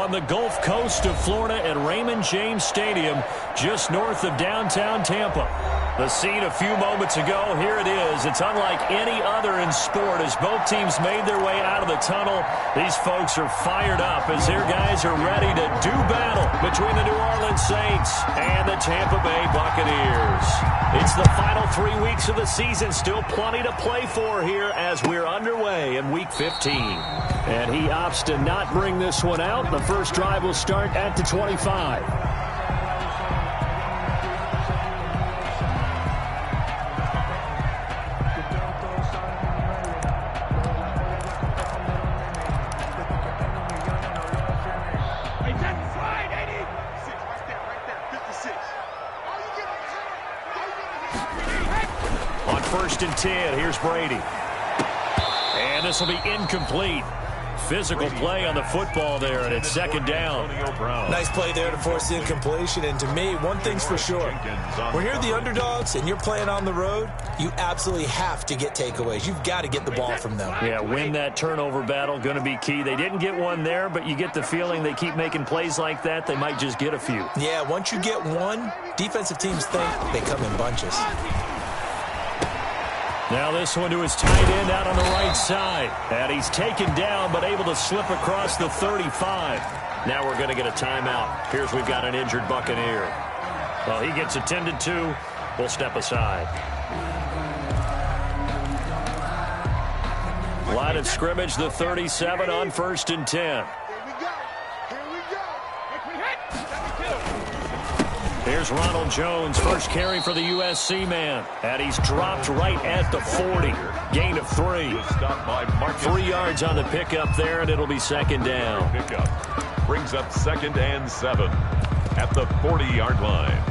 on the Gulf Coast of Florida at Raymond James Stadium, just north of downtown Tampa. The scene a few moments ago, here it is. It's unlike any other in sport as both teams made their way out of the tunnel. These folks are fired up as their guys are ready to do battle between the New Orleans Saints and the Tampa Bay Buccaneers. It's the final 3 weeks of the season, still plenty to play for here as we're underway in Week 15. And he opts to not bring this one out. The first drive will start at the 25. On 1st and 10, here's Brady. And this will be incomplete. Physical play on the football there, and it's 2nd down. Nice play there to force the incompletion. And to me, one thing's for sure. When you're the underdogs and you're playing on the road, you absolutely have to get takeaways. You've got to get the ball from them. Yeah, win that turnover battle, going to be key. They didn't get one there, but you get the feeling they keep making plays like that, they might just get a few. Yeah, once you get one, defensive teams think they come in bunches. Now this one to his tight end out on the right side. And he's taken down but able to slip across the 35. Now we're going to get a timeout. Here's we've got an injured Buccaneer. Well, he gets attended to. We'll step aside. Line of scrimmage, the 37 on 1st and 10. Here's Ronald Jones, first carry for the USC man. And he's dropped right at the 40. Gain of 3. 3 yards on the pickup there, and it'll be 2nd down. Pickup brings up 2nd and 7 at the 40-yard line.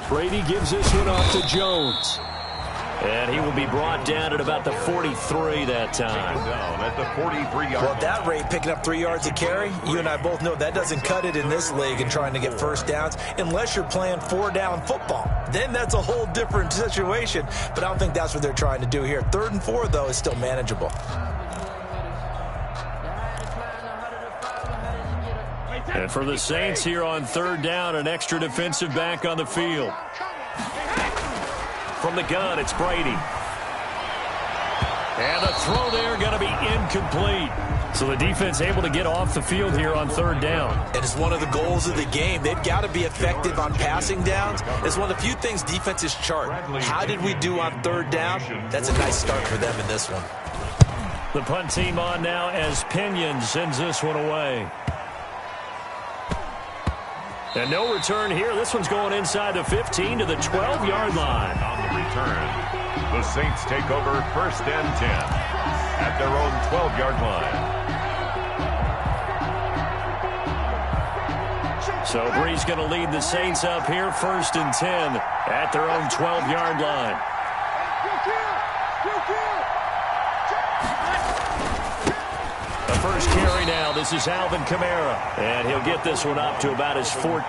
Brady gives this one off to Jones. And he will be brought down at about the 43 that time. Down at the 43-yard line. Well, at that rate, picking up 3 yards a carry, you and I both know that doesn't cut it in this league and trying to get first downs unless you're playing 4-down football. Then that's a whole different situation, but I don't think that's what they're trying to do here. 3rd and 4, though, is still manageable. And for the Saints here on 3rd down, an extra defensive back on the field. From the gun, it's Brady. And the throw there going to be incomplete. So the defense able to get off the field here on 3rd down. And it's one of the goals of the game. They've got to be effective on passing downs. It's one of the few things defenses chart. How did we do on 3rd down? That's a nice start for them in this one. The punt team on now as Pinion sends this one away. And no return here. This one's going inside the 15 to the 12-yard line. On the return, the Saints take over 1st and 10 at their own 12-yard line. So Bree's going to lead the Saints up here 1st and 10 at their own 12-yard line. The first carry now. This is Alvin Kamara. And he'll get this one up to about his 14.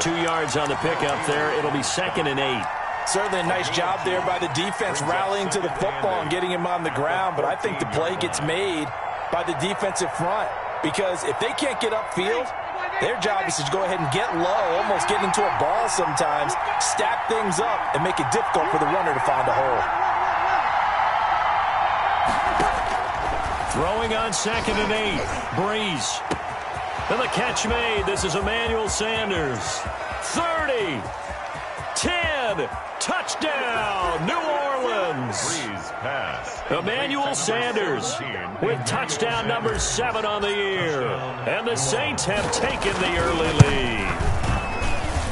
2 yards on the pickup there. It'll be 2nd and 8. Certainly a nice job there by the defense rallying to the football and getting him on the ground. But I think the play gets made by the defensive front. Because if they can't get upfield, their job is to go ahead and get low, almost get into a ball sometimes, stack things up, and make it difficult for the runner to find a hole. Throwing on 2nd and 8. Breeze. And the catch made. This is Emmanuel Sanders. 30. 10. Touchdown, New Orleans. Breeze pass. Emmanuel Sanders with touchdown number 7 on the year. And the Saints have taken the early lead.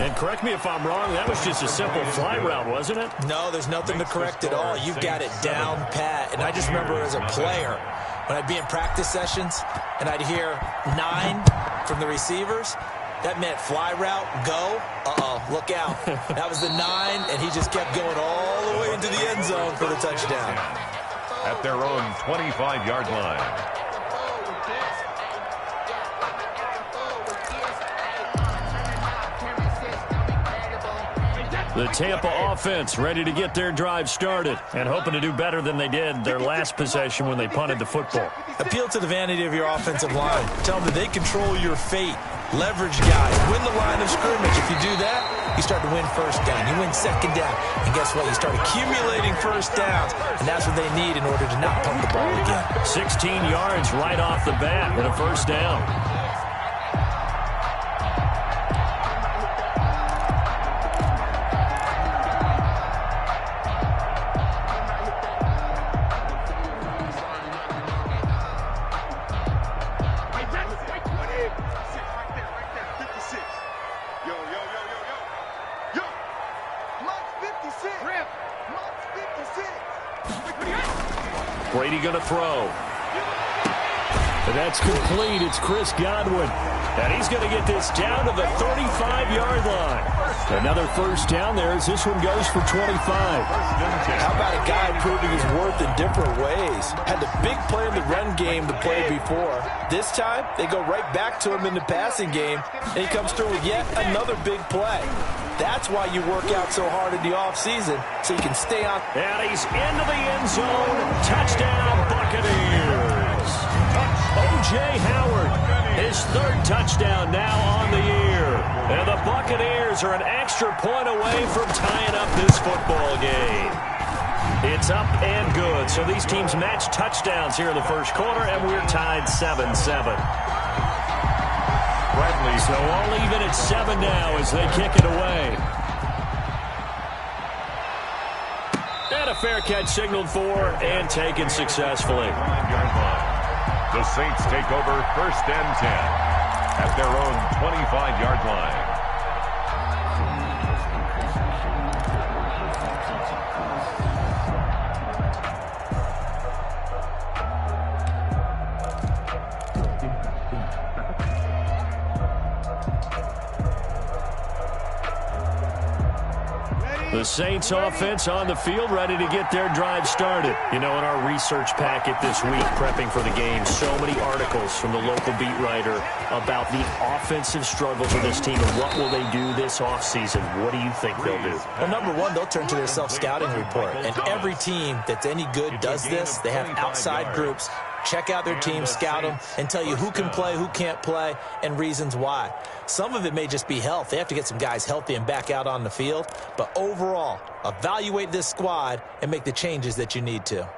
And correct me if I'm wrong, that was just a simple fly route, wasn't it? No, there's nothing to correct at all. You've got it down pat. And I just remember as a player, when I'd be in practice sessions and I'd hear 9 from the receivers, That meant fly route, go. Look out. That was the 9, and he just kept going all the way into the end zone for the touchdown. At their own 25-yard line. The Tampa offense ready to get their drive started and hoping to do better than they did their last possession when they punted the football. Appeal to the vanity of your offensive line. Tell them that they control your fate. Leverage guys. Win the line of scrimmage. If you do that, you start to win first down. You win second down. And guess what? You start accumulating first downs. And that's what they need in order to not pump the ball again. 16 yards right off the bat and a first down. Brady going to throw. And that's complete. It's Chris Godwin. And he's going to get this down to the 35-yard line. Another first down there as this one goes for 25. How about a guy proving his worth in different ways? Had the big play in the run game the play before. This time, they go right back to him in the passing game, and he comes through with yet another big play. That's why you work out so hard in the offseason, so you can stay on. And he's into the end zone. Touchdown, Buccaneers. O.J. Howard, his third touchdown now on the year. And the Buccaneers are an extra point away from tying up this football game. It's up and good. So these teams match touchdowns here in the first quarter, and we're tied 7-7. So all even at 7 now as they kick it away. And a fair catch signaled for and taken successfully. The Saints take over 1st and 10 at their own 25-yard line. The Saints offense on the field ready to get their drive started. You know, in our research packet this week, prepping for the game, so many articles from the local beat writer about the offensive struggles of this team and what will they do this offseason. What do you think they'll do? Well, number one, they'll turn to their self-scouting report. And every team that's any good does this. They have outside groups. Check out their team, scout them, and tell you who can play, who can't play, and reasons why. Some of it may just be health. They have to get some guys healthy and back out on the field. But overall, evaluate this squad and make the changes that you need to.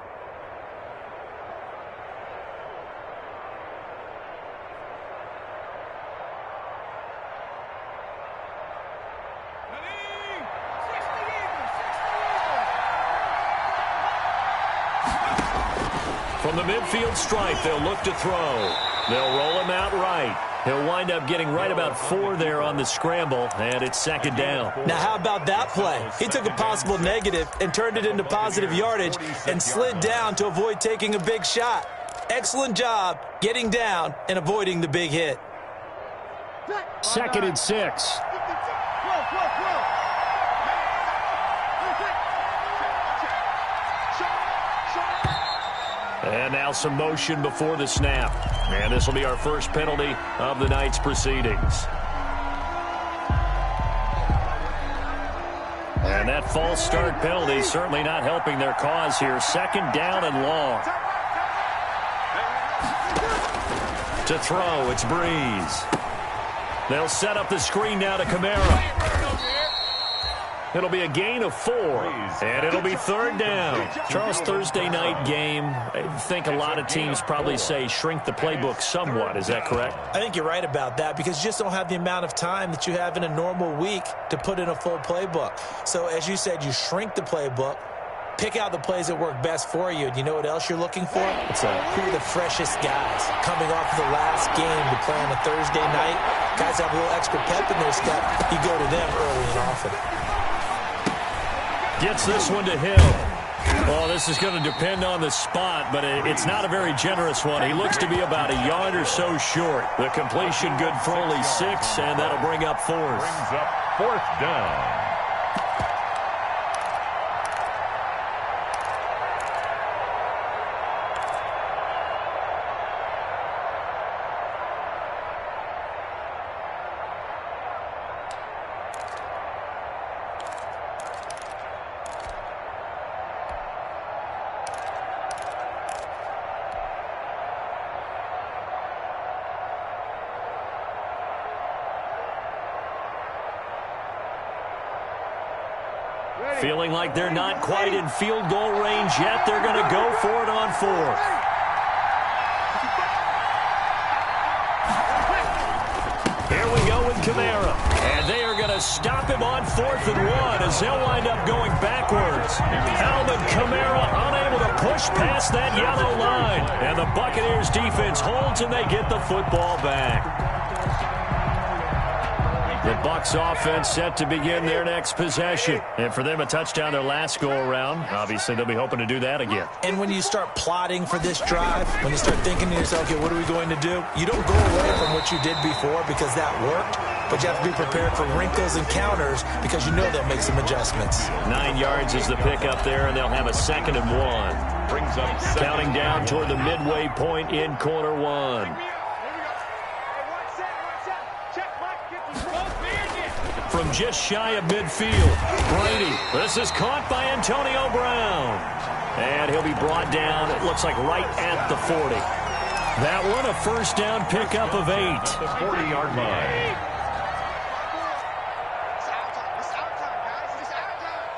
From the midfield stripe, they'll look to throw. They'll roll him out right. He'll wind up getting right about 4 there on the scramble, and it's 2nd down. Now, how about that play? He took a possible negative and turned it into positive yardage and slid down to avoid taking a big shot. Excellent job getting down and avoiding the big hit. 2nd and 6. And now some motion before the snap. And this will be our first penalty of the night's proceedings. And that false start penalty certainly not helping their cause here. 2nd down and long. To throw, it's Breeze. They'll set up the screen now to Kamara. It'll be a gain of 4, and it'll be 3rd down. Charles, Thursday night game, I think a lot of teams probably say shrink the playbook somewhat. Is that correct? I think you're right about that because you just don't have the amount of time that you have in a normal week to put in a full playbook. So, as you said, you shrink the playbook, pick out the plays that work best for you. And you know what else you're looking for? Who are the freshest guys coming off the last game to play on a Thursday night? Guys have a little extra pep in their step. You go to them early and often. Gets this one to Hill. Well, this is going to depend on the spot, but it's not a very generous one. He looks to be about a yard or so short. The completion good for only 6, and that'll bring up 4th. Brings up 4th down. Feeling like they're not quite in field goal range yet. They're going to go for it on 4th. Here we go with Kamara. And they are going to stop him on 4th and 1 as they'll wind up going backwards. Alvin Kamara unable to push past that yellow line. And the Buccaneers defense holds and they get the football back. The Bucs offense set to begin their next possession. And for them, a touchdown their last go-around. Obviously, they'll be hoping to do that again. And when you start plotting for this drive, when you start thinking to yourself, okay, what are we going to do? You don't go away from what you did before because that worked, but you have to be prepared for wrinkles and counters because you know they'll make some adjustments. 9 yards is the pick up there, and they'll have a 2nd and 1. Brings up counting down toward the midway point in quarter 1. From just shy of midfield, Brady. This is caught by Antonio Brown. And he'll be brought down, it looks like right at the 40. That one a first down pickup of 8. the 40-yard line. It's our time. It's our time, guys. It's our time.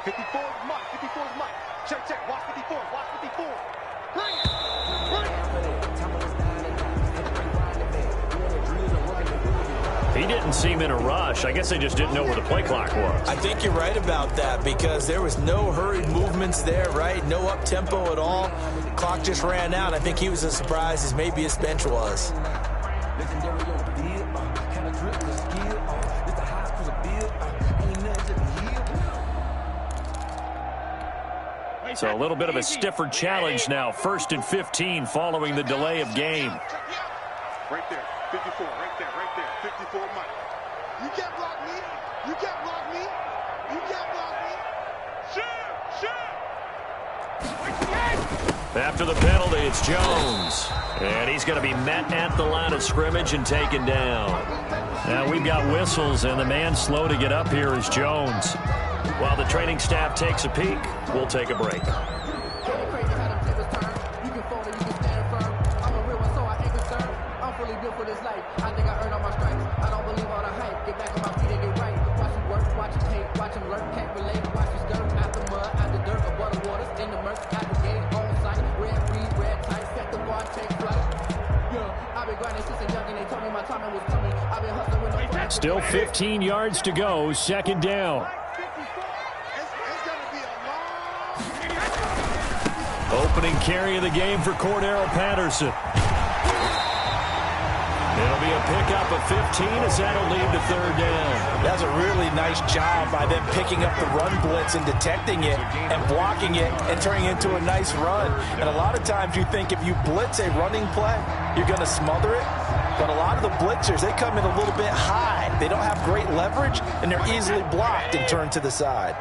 54 is Mike. 54 is Mike. Check, check. Watch 54. Watch 54. Bring it. Bring it. He didn't seem in a rush. I guess they just didn't know where the play clock was. I think you're right about that because there was no hurried movements there, right? No up-tempo at all. Clock just ran out. I think he was as surprised as maybe his bench was. So a little bit of a stiffer challenge now. 1st and 15 following the delay of game. Right there. 54. Right there. Right there. 54 Mike. You can't block me. You can't block me. You can't block me. Shoot. Shoot. After the penalty, it's Jones. And he's going to be met at the line of scrimmage and taken down. Now we've got whistles, and the man slow to get up here is Jones. While the training staff takes a peek, we'll take a break. For this life, I think I earned all my stripes. I don't believe all the hype. Get back on my feet and get right. Watch him work, watch him take, watch him lurk, can't relate. Watch him skirt out the mud, out the dirt, above the waters, in the murk, out the gate, on site. Red breeze, red tight, set the bar, take flight. Yeah, I've been grinding since a young and they told me my timing was coming. I've been hustling with no flash. Still 15 yards to go, 2nd down. It's going to be a long... Opening carry of the game for Cordero Patterson. It'll be a pickup of 15 as that'll lead to 3rd down. That's a really nice job by them picking up the run blitz and detecting it and blocking it and turning it into a nice run. And a lot of times you think if you blitz a running play, you're going to smother it. But a lot of the blitzers, they come in a little bit high. They don't have great leverage, and they're easily blocked and turned to the side.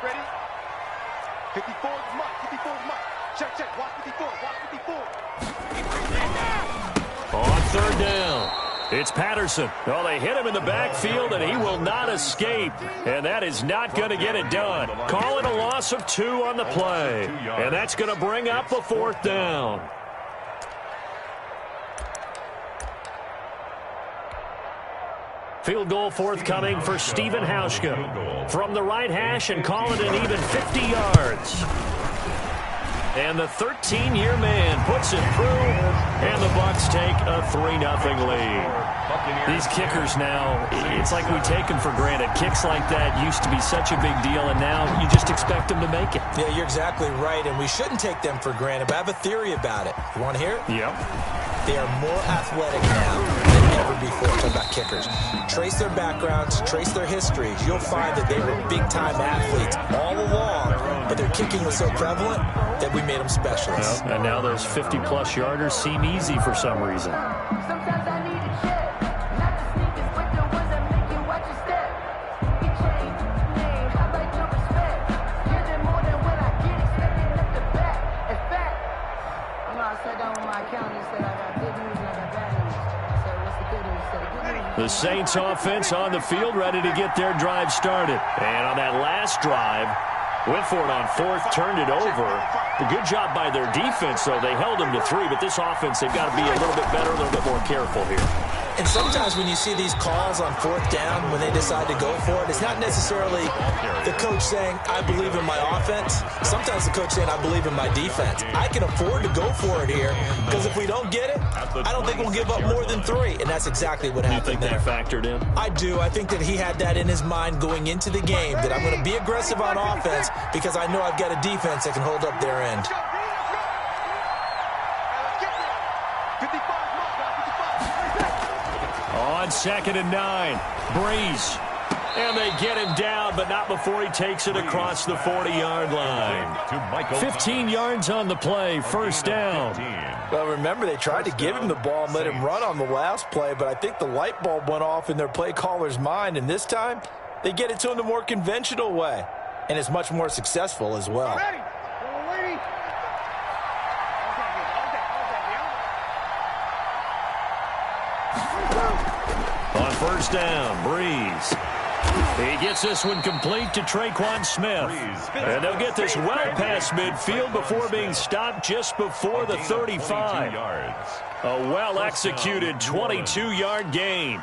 Ready? 54 is Mike. 54 is Mike. Check, check. Watch 54. Watch 54. On 3rd down, it's Patterson. Oh, they hit him in the backfield, and he will not escape. And that is not going to get it done. Call it a loss of 2 on the play. And that's going to bring up a 4th down. Field goal forthcoming for Stephen Hauschka from the right hash and call it an even 50 yards. And the 13-year man puts it through, and the Bucs take a 3-0 lead. These kickers now, it's like we take them for granted. Kicks like that used to be such a big deal, and now you just expect them to make it. Yeah, you're exactly right, and we shouldn't take them for granted, but I have a theory about it. You want to hear it? Yep. They are more athletic now than ever before. Talking about kickers. Trace their backgrounds, trace their histories. You'll find that they were big-time athletes all along, but their kicking was so prevalent that we made them specialists. Well, and now those 50-plus yarders seem easy for some reason. Sometimes I need a check. Not the sneakers, but the ones that make you watch your step. You change the name, I like your respect. Give them more than what I get, expecting up the back. In fact, I know I sat down with my accountant and said I got good news and I got bad news. I said, what's the good news? He said, the good news. The Saints offense on the field, ready to get their drive started. And on that last drive, went for it on fourth, turned it over. A good job by their defense, though. They held them to 3, but this offense, they've got to be a little bit better, a little bit more careful here. And sometimes when you see these calls on fourth down, when they decide to go for it, it's not necessarily the coach saying, I believe in my offense. Sometimes the coach saying, I believe in my defense. I can afford to go for it here, because if we don't get it, I don't think we'll give up more than 3. And that's exactly what happened there. You think that factored in? I do. I think that he had that in his mind going into the game, that I'm going to be aggressive on offense because I know I've got a defense that can hold up their end. On 2nd and 9, Breeze. And they get him down, but not before he takes it across the 40-yard line. 15 yards on the play, first down. Well, remember, they tried to give him the ball and let him run on the last play, but I think the light bulb went off in their play caller's mind, and this time they get it to him the more conventional way, and it's much more successful as well. On first down, Breeze. He gets this one complete to Traquan Smith. And they'll get this well past midfield before being stopped just before the 35. A well-executed 22-yard gain.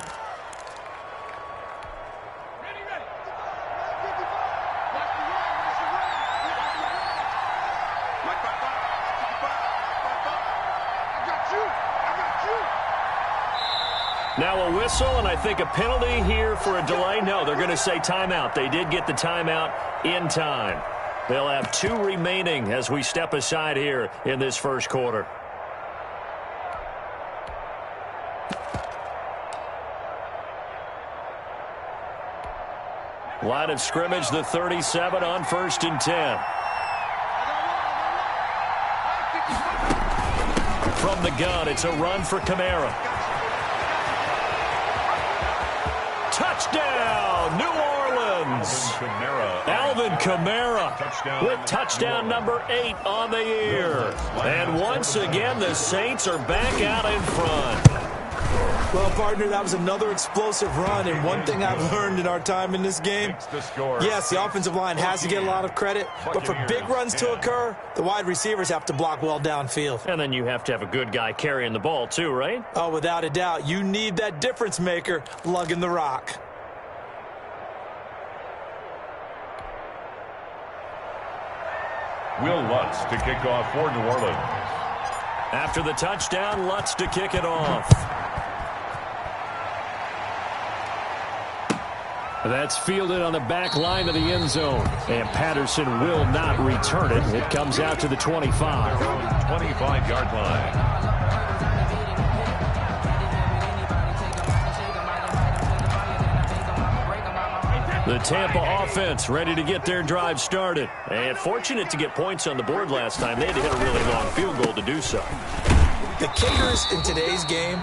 Now a whistle, and I think a penalty here for a delay. No, they're going to say timeout. They did get the timeout in time. They'll have 2 remaining as we step aside here in this first quarter. Line of scrimmage, the 37 on 1st and 10. From the gun, it's a run for Kamara. Touchdown, New Orleans. Alvin Kamara with touchdown number 8 on the year. And once again, the Saints are back out in front. Well, partner, that was another explosive run, and one thing I've learned in our time in this game, yes, the offensive line has to get a lot of credit, but for big runs to occur, the wide receivers have to block well downfield. And then you have to have a good guy carrying the ball too, right? Oh, without a doubt. You need that difference maker lugging the rock. Will Lutz to kick off for New Orleans. After the touchdown, Lutz to kick it off. That's fielded on the back line of the end zone. And Patterson will not return it. It comes out to the 25. 25-yard line. The Tampa offense ready to get their drive started. And fortunate to get points on the board last time. They had to hit a really long field goal to do so. The kickers in today's game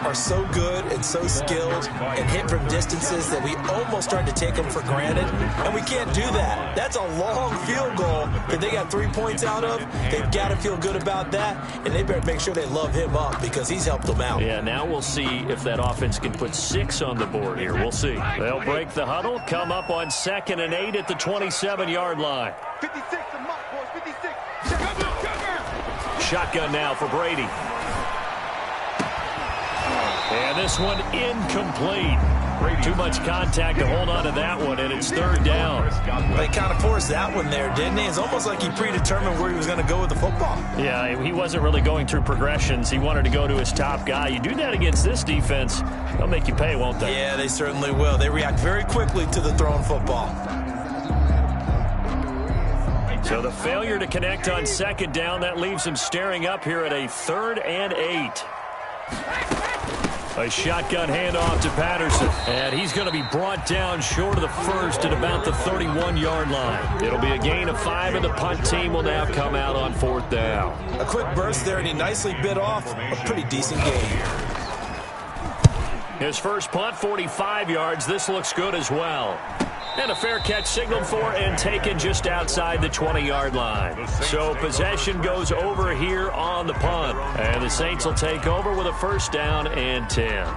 are so good and so skilled and hit from distances that we almost start to take them for granted, and we can't do that. That's a long field goal that they got 3 points out of. They've got to feel good about that, and they better make sure they love him up because he's helped them out. Yeah, now we'll see if that offense can put 6 on the board here. We'll see. They'll break the huddle, come up on 2nd and 8 at the 27-yard line. 56 to Mike, boys, 56. Shotgun now for Brady. And this one incomplete. Too much contact to hold on to that one, and it's 3rd down. They kind of forced that one there, didn't he? It's almost like he predetermined where he was going to go with the football. Yeah, he wasn't really going through progressions. He wanted to go to his top guy. You do that against this defense, they'll make you pay, won't they? Yeah, they certainly will. They react very quickly to the thrown football. So the failure to connect on 2nd down, that leaves him staring up here at a 3rd and 8. A shotgun handoff to Patterson. And he's going to be brought down short of the first at about the 31-yard line. It'll be a gain of 5, and the punt team will now come out on 4th down. A quick burst there, and he nicely bit off a pretty decent gain. His first punt, 45 yards. This looks good as well. And a fair catch signaled for and taken just outside the 20-yard line. So possession goes over here on the punt. And the Saints will take over with a 1st down and 10.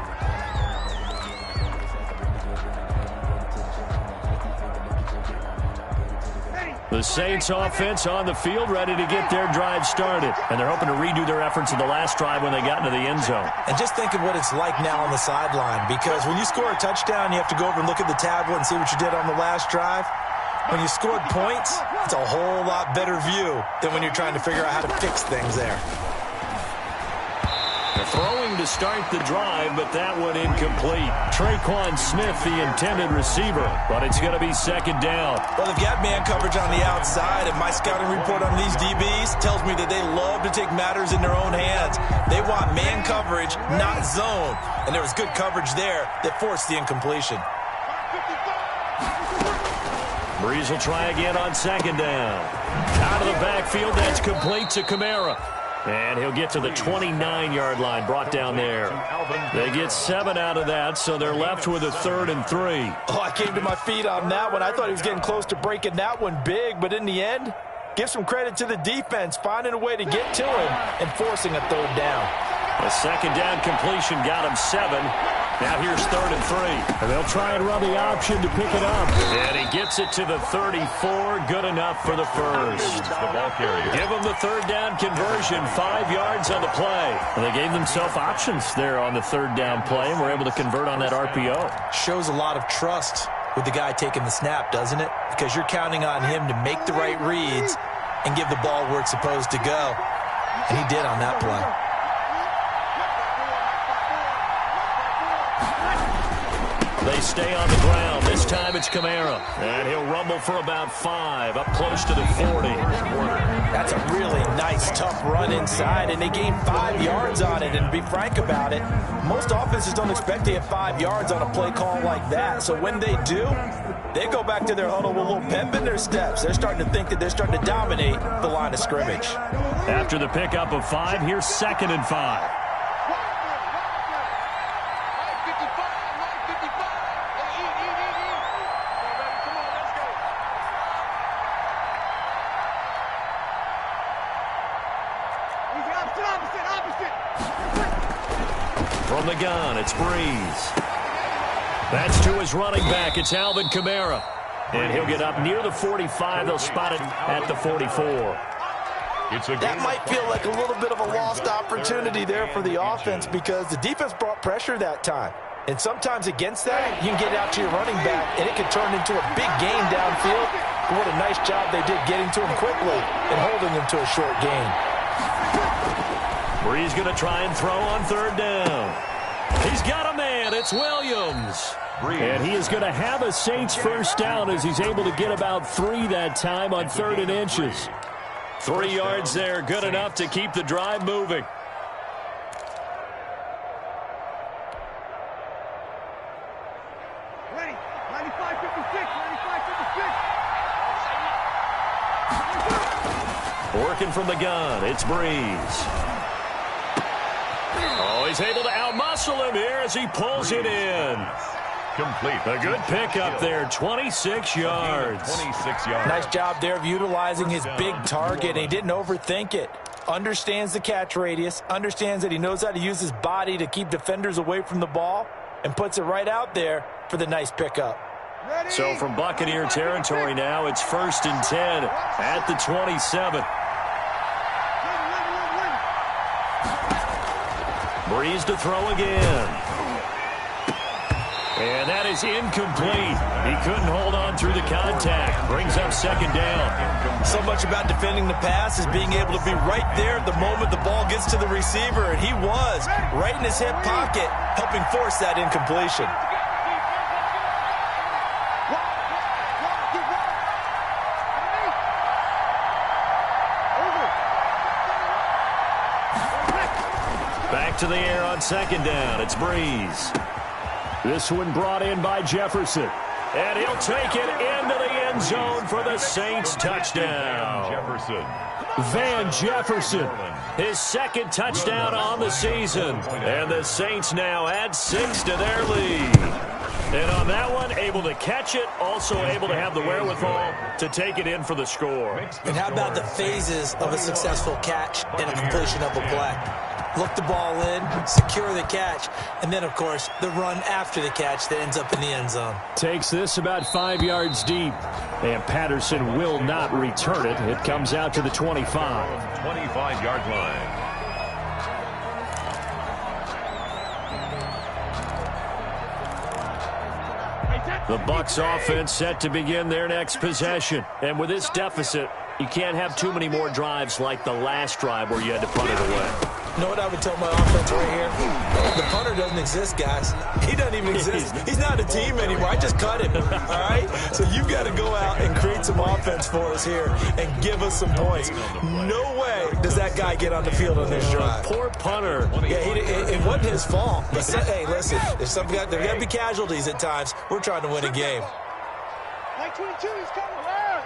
The Saints offense on the field, ready to get their drive started. And they're hoping to redo their efforts in the last drive when they got into the end zone. And just think of what it's like now on the sideline, because when you score a touchdown, you have to go over and look at the tablet and see what you did on the last drive. When you scored points, it's a whole lot better view than when you're trying to figure out how to fix things there. Throwing to start the drive, but that one incomplete. Traquan Smith, the intended receiver, but it's going to be 2nd down. Well, they've got man coverage on the outside, and my scouting report on these DBs tells me that they love to take matters in their own hands. They want man coverage, not zone. And there was good coverage there that forced the incompletion. Breeze will try again on 2nd down. Out of the backfield, that's complete to Kamara. And he'll get to the 29-yard line, brought down there. They get 7 out of that, so they're left with a 3rd and 3. Oh, I came to my feet on that one. I thought he was getting close to breaking that one big, but in the end, give some credit to the defense, finding a way to get to him and forcing a 3rd down. A 2nd down completion got him 7. Now here's 3rd and 3. And they'll try and run the option to pick it up. And he gets it to the 34. Good enough for the first. Give him the 3rd down conversion. 5 yards on the play. And they gave themselves options there on the 3rd down play and were able to convert on that RPO. Shows a lot of trust with the guy taking the snap, doesn't it? Because you're counting on him to make the right reads and give the ball where it's supposed to go. And he did on that play. They stay on the ground. This time it's Kamara. And he'll rumble for about 5, up close to the 40. That's a really nice, tough run inside, and they gained 5 yards on it. And to be frank about it, most offenses don't expect to get 5 yards on a play call like that. So when they do, they go back to their huddle with a little pep in their steps. They're starting to think that they're starting to dominate the line of scrimmage. After the pickup of 5, here's 2nd and 5. From the gun, it's Breeze. That's to his running back. It's Alvin Kamara. And he'll get up near the 45. They'll spot it at the 44. That might feel like a little bit of a lost opportunity there for the offense because the defense brought pressure that time. And sometimes against that, you can get out to your running back, and it can turn into a big gain downfield. But what a nice job they did getting to him quickly and holding him to a short gain. Breeze going to try and throw on 3rd down. He's got a man. It's Williams. And he is going to have a Saints 1st down as he's able to get about 3 that time on 3rd and inches. 3 yards there, good enough to keep the drive moving. Ready. 95-56. 95-56. Working from the gun, it's Breeze. Oh, he's able to outmuscle him here as he pulls it in. Complete. A good pickup there, 26 yards. 26 yards. Nice job there of utilizing his big target, and he didn't overthink it. Understands the catch radius, understands that he knows how to use his body to keep defenders away from the ball, and puts it right out there for the nice pickup. So from Buccaneer territory now, it's 1st and 10 at the 27. Breeze to throw again. And that is incomplete. He couldn't hold on through the contact. Brings up 2nd down. So much about defending the pass is being able to be right there at the moment the ball gets to the receiver, and he was right in his hip pocket, helping force that incompletion. Back back to the air on second down. It's Breeze. This one brought in by Jefferson. And he'll take it into the end zone for the Saints touchdown. Van Jefferson, his second touchdown on the season. And the Saints now add 6 to their lead. And on that one, able to catch it, also able to have the wherewithal to take it in for the score. And how about the phases of a successful catch and a completion of a play? Look the ball in, secure the catch, and then, of course, the run after the catch that ends up in the end zone. Takes this about 5 yards deep, and Patterson will not return it. It comes out to the 25. 25-yard line. The Bucs offense set to begin their next possession. And with this deficit, you can't have too many more drives like the last drive where you had to punt it away. You know what I would tell my offense right here? The punter doesn't exist, guys. He doesn't even exist. He's not a team anymore. I just cut him, all right? So you've got to go out and create some offense for us here and give us some points. No way does that guy get on the field on this drive. Poor punter. Yeah, it wasn't his fault. But hey, listen, there got to be casualties at times. We're trying to win a game. Like 22, he's coming around.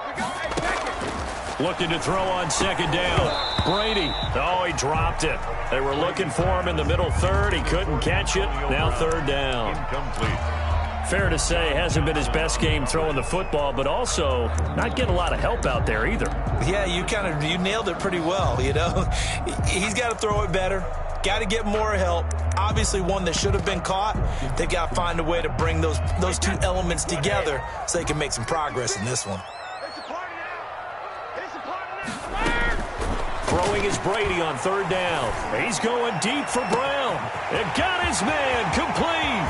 We got that second. Looking to throw on second down. Brady. Oh, he dropped it. They were looking for him in the middle third. He couldn't catch it. Now third down. Incomplete. Fair to say, hasn't been his best game throwing the football, but also not getting a lot of help out there either. Yeah, you nailed it pretty well, you know. He's got to throw it better. Got to get more help. Obviously, one that should have been caught. They got to find a way to bring those two elements together so they can make some progress in this one. Throwing is Brady on third down. He's going deep for Brown. And got his man complete.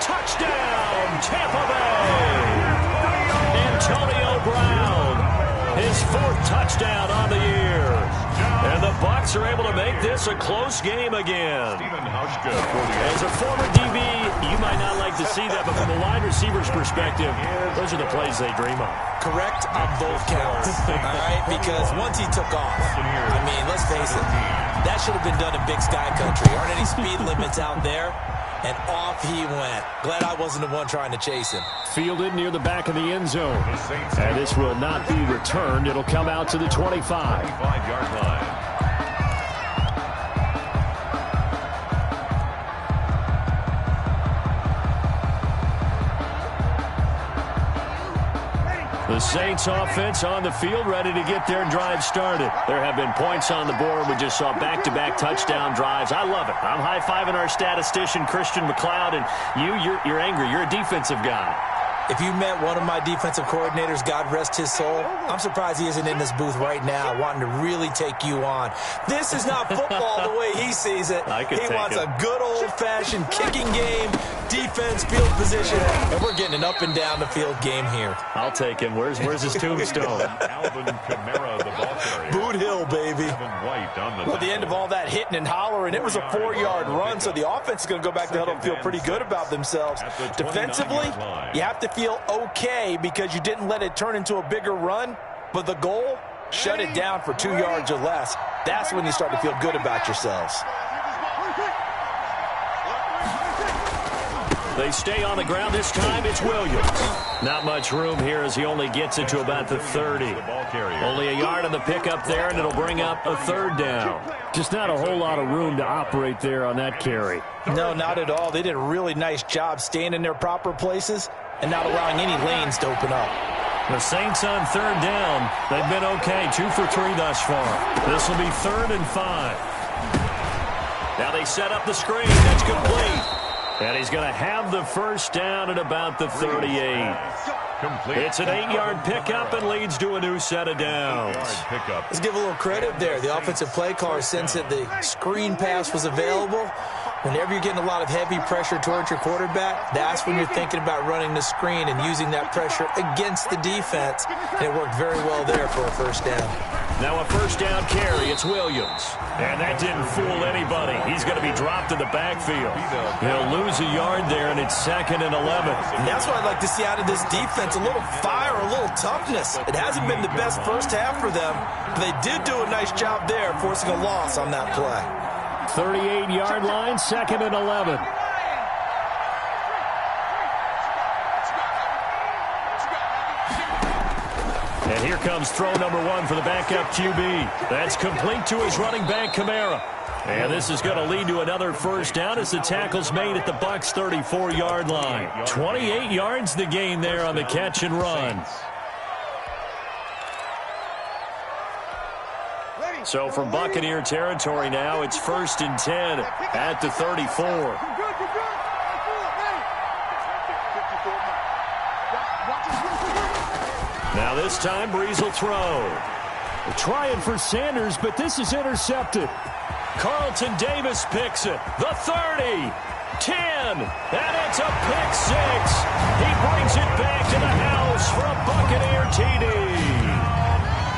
Touchdown, Tampa Bay. Antonio Brown, his 4th touchdown on the year. And the Bucs are able to make this a close game again. As a former DB, you might not like to see that, but from a wide receiver's perspective, those are the plays they dream of. Correct on both counts, all right? Because once he took off, I mean, let's face it, that should have been done in Big Sky Country. Aren't any speed limits out there? And off he went. Glad I wasn't the one trying to chase him. Fielded near the back of the end zone. And this will not be returned. It'll come out to the 25. 25-yard line. The Saints offense on the field, ready to get their drive started. There have been points on the board. We just saw back-to-back touchdown drives. I love it. I'm high-fiving our statistician, Christian McLeod, and you're angry. You're a defensive guy. If you met one of my defensive coordinators, God rest his soul, I'm surprised he isn't in this booth right now wanting to really take you on. This is not football the way he sees it. He wants a good old-fashioned kicking game, defense, field position, and we're getting an up-and-down-the-field game here. I'll take him. Where's his tombstone? Alvin Kamara, the ball carrier. Boot Hill, baby. Well, at the end of all that hitting and hollering, it was a 4-yard run, so the offense is going to go back to huddle and feel pretty good about themselves. Defensively, you have to feel okay because you didn't let it turn into a bigger run, but the goal, shut it down for 2 yards or less. That's when you start to feel good about yourselves. They stay on the ground this time. It's Williams. Not much room here as he only gets it to about the 30. Only a yard on the pickup there, and it'll bring up a third down. Just not a whole lot of room to operate there on that carry. No, not at all. They did a really nice job staying in their proper places and not allowing any lanes to open up. The Saints on third down. They've been okay, 2 for 3 thus far. This will be 3rd and 5. Now they set up the screen. That's complete. And he's going to have the first down at about the 38. It's an 8-yard pickup and leads to a new set of downs. Let's give a little credit there. The offensive play caller, since that the screen pass was available, whenever you're getting a lot of heavy pressure towards your quarterback, that's when you're thinking about running the screen and using that pressure against the defense. And it worked very well there for a first down. Now a first down carry. It's Williams. And that didn't fool anybody. He's going to be dropped in the backfield. He'll lose a yard there, and it's 2nd and 11. And that's what I'd like to see out of this defense, a little fire, a little toughness. It hasn't been the best first half for them, but they did do a nice job there, forcing a loss on that play. 38-yard line, 2nd and 11. And here comes throw number 1 for the backup QB. That's complete to his running back, Kamara. And this is going to lead to another first down as the tackle's made at the Bucs' 34-yard line. 28 yards the gain there on the catch and run. So from Buccaneer territory now, it's 1st and 10 at the 34. Now this time, Breeze will throw. They're trying for Sanders, but this is intercepted. Carlton Davis picks it. The 30, 10, and it's a pick 6. He brings it back to the house for a Buccaneer TD.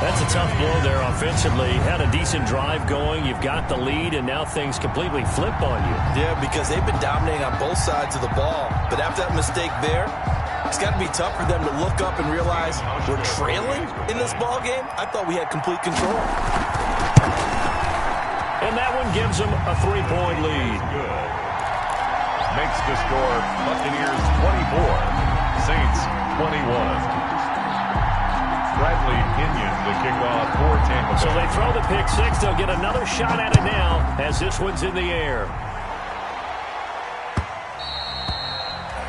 That's a tough blow there offensively. Had a decent drive going. You've got the lead, and now things completely flip on you. Yeah, because they've been dominating on both sides of the ball. But after that mistake there, it's got to be tough for them to look up and realize we're trailing in this ball game. I thought we had complete control. And that one gives them a 3-point lead. Good. Makes the score Buccaneers 24, Saints 21. Bradley Pinion the kickoff for Tampa Bay. So they throw the pick 6. They'll get another shot at it now as this one's in the air.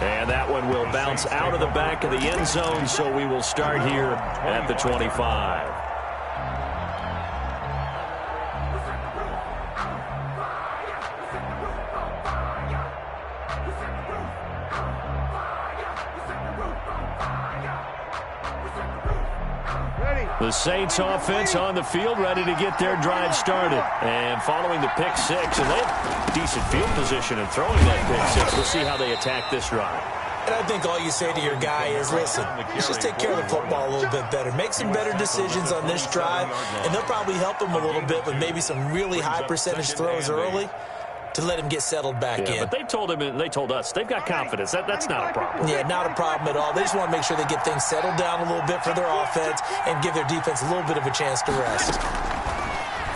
And that one will bounce out of the back of the end zone, so we will start here at the 25. The Saints offense on the field, ready to get their drive started. And following the pick 6, and they have decent field position in throwing that pick 6. We'll see how they attack this drive. And I think all you say to your guy is, listen, let's just take care of the football a little bit better. Make some better decisions on this drive, and they'll probably help him a little bit with maybe some really high percentage throws early to let him get settled back in. But they told him, and they told us, they've got confidence. That's not a problem. Yeah, not a problem at all. They just want to make sure they get things settled down a little bit for their offense and give their defense a little bit of a chance to rest.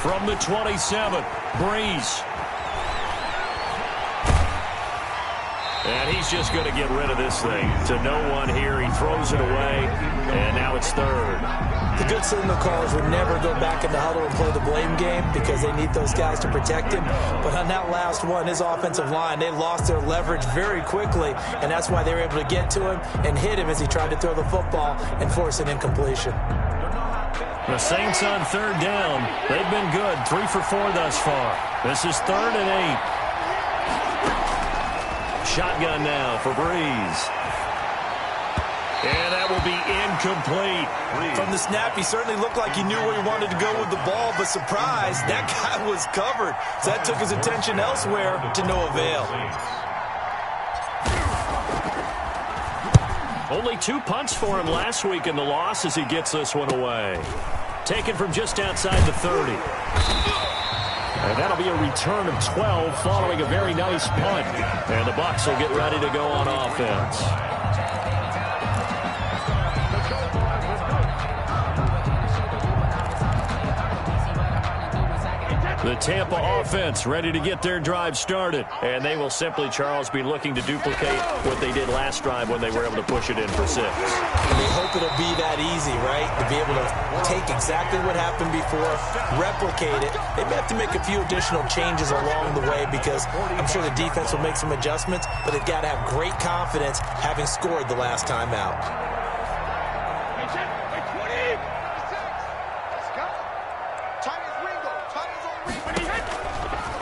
From the 27, Breeze. And he's just going to get rid of this thing to no one here. He throws it away, and now it's 3rd. The good signal callers would never go back in the huddle and play the blame game because they need those guys to protect him. But on that last one, his offensive line, they lost their leverage very quickly, and that's why they were able to get to him and hit him as he tried to throw the football and force an incompletion. The Saints on 3rd down. They've been good, 3 for 4 thus far. This is 3rd and 8. Shotgun now for Breeze. And that will be incomplete. From the snap, he certainly looked like he knew where he wanted to go with the ball, but surprise, that guy was covered. So that took his attention elsewhere to no avail. Only 2 punts for him last week in the loss as he gets this one away. Taken from just outside the 30. And that'll be a return of 12 following a very nice punt. And the Bucs will get ready to go on offense. The Tampa offense ready to get their drive started. And they will simply, Charles, be looking to duplicate what they did last drive when they were able to push it in for 6. And they hope it'll be that easy, right? To be able to take exactly what happened before, replicate it. They may have to make a few additional changes along the way because I'm sure the defense will make some adjustments, but they've got to have great confidence having scored the last time out.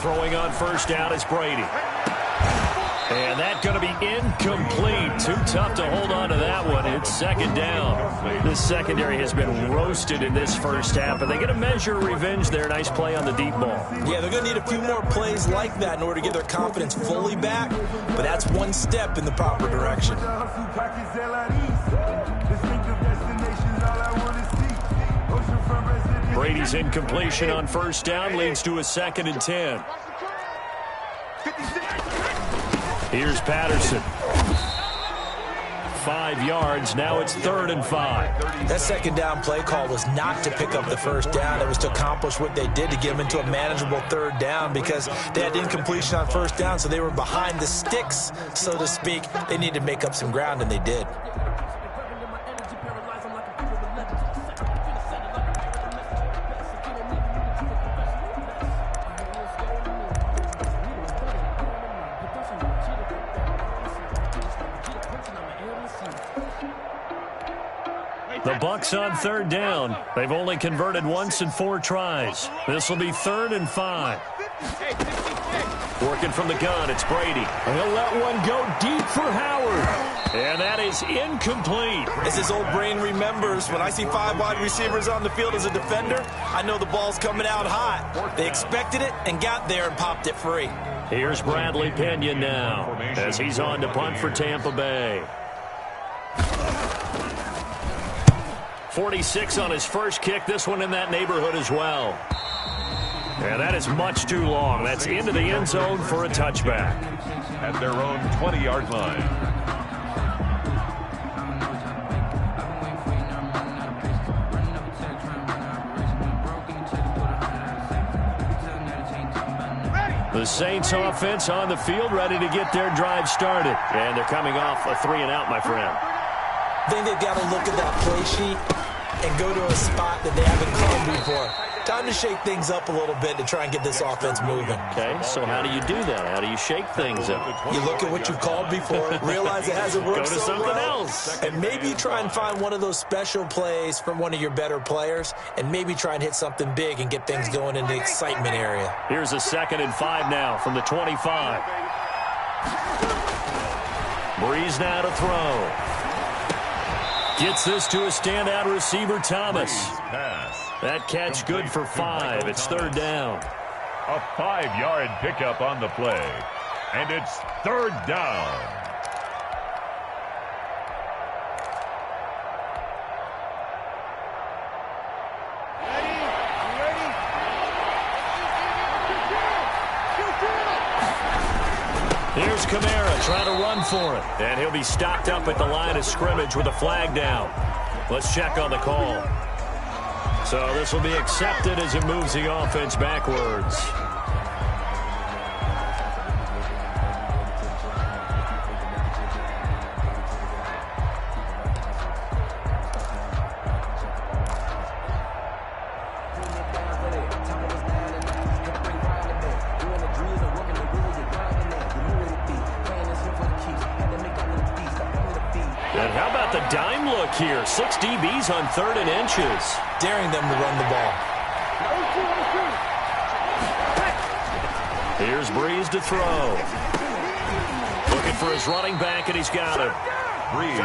Throwing on first down is Brady. And that's going to be incomplete. Too tough to hold on to that one. It's 2nd down. This secondary has been roasted in this first half, but they get a measure of revenge there. Nice play on the deep ball. Yeah, they're going to need a few more plays like that in order to get their confidence fully back, but that's one step in the proper direction. Brady's incompletion on first down leads to a 2nd and 10. Here's Patterson. 5 yards. Now it's 3rd and 5. That second down play call was not to pick up the first down. It was to accomplish what they did, to get them into a manageable 3rd down, because they had incompletion on first down, so they were behind the sticks, so to speak. They needed to make up some ground, and they did. The Bucs on 3rd down. They've only converted once in 4 tries. This will be 3rd and 5. Working from the gun, it's Brady. He'll let one go deep for Howard. And that is incomplete. As his old brain remembers, when I see 5 wide receivers on the field as a defender, I know the ball's coming out hot. They expected it and got there and popped it free. Here's Bradley Pinion now as he's on to punt for Tampa Bay. 46 on his first kick. This one in that neighborhood as well. And that is much too long. That's into the end zone for a touchback. At their own 20-yard line. The Saints offense on the field, ready to get their drive started. And they're coming off a 3-and-out, my friend. I think they've got to look at that play sheet and go to a spot that they haven't come before. Time to shake things up a little bit to try and get this offense moving. Okay, so how do you do that? How do you shake things up? You look at what you've called before, realize it hasn't worked Go to so something well, else. and maybe try and find one of those special plays from one of your better players, and maybe try and hit something big and get things going in the excitement area. Here's a 2nd and 5 now from the 25. Breeze now to throw. Gets this to a standout receiver, Thomas. That catch good for 5. It's 3rd down. A 5-yard pickup on the play. And it's 3rd down. Here's Kamara trying to run for it. And he'll be stopped up at the line of scrimmage with a flag down. Let's check on the call. So this will be accepted as it moves the offense backwards. And how about the dime look here? 6 DBs on 3rd and inches. Daring them to run the ball. Here's Breeze to throw. Looking for his running back, and he's got it.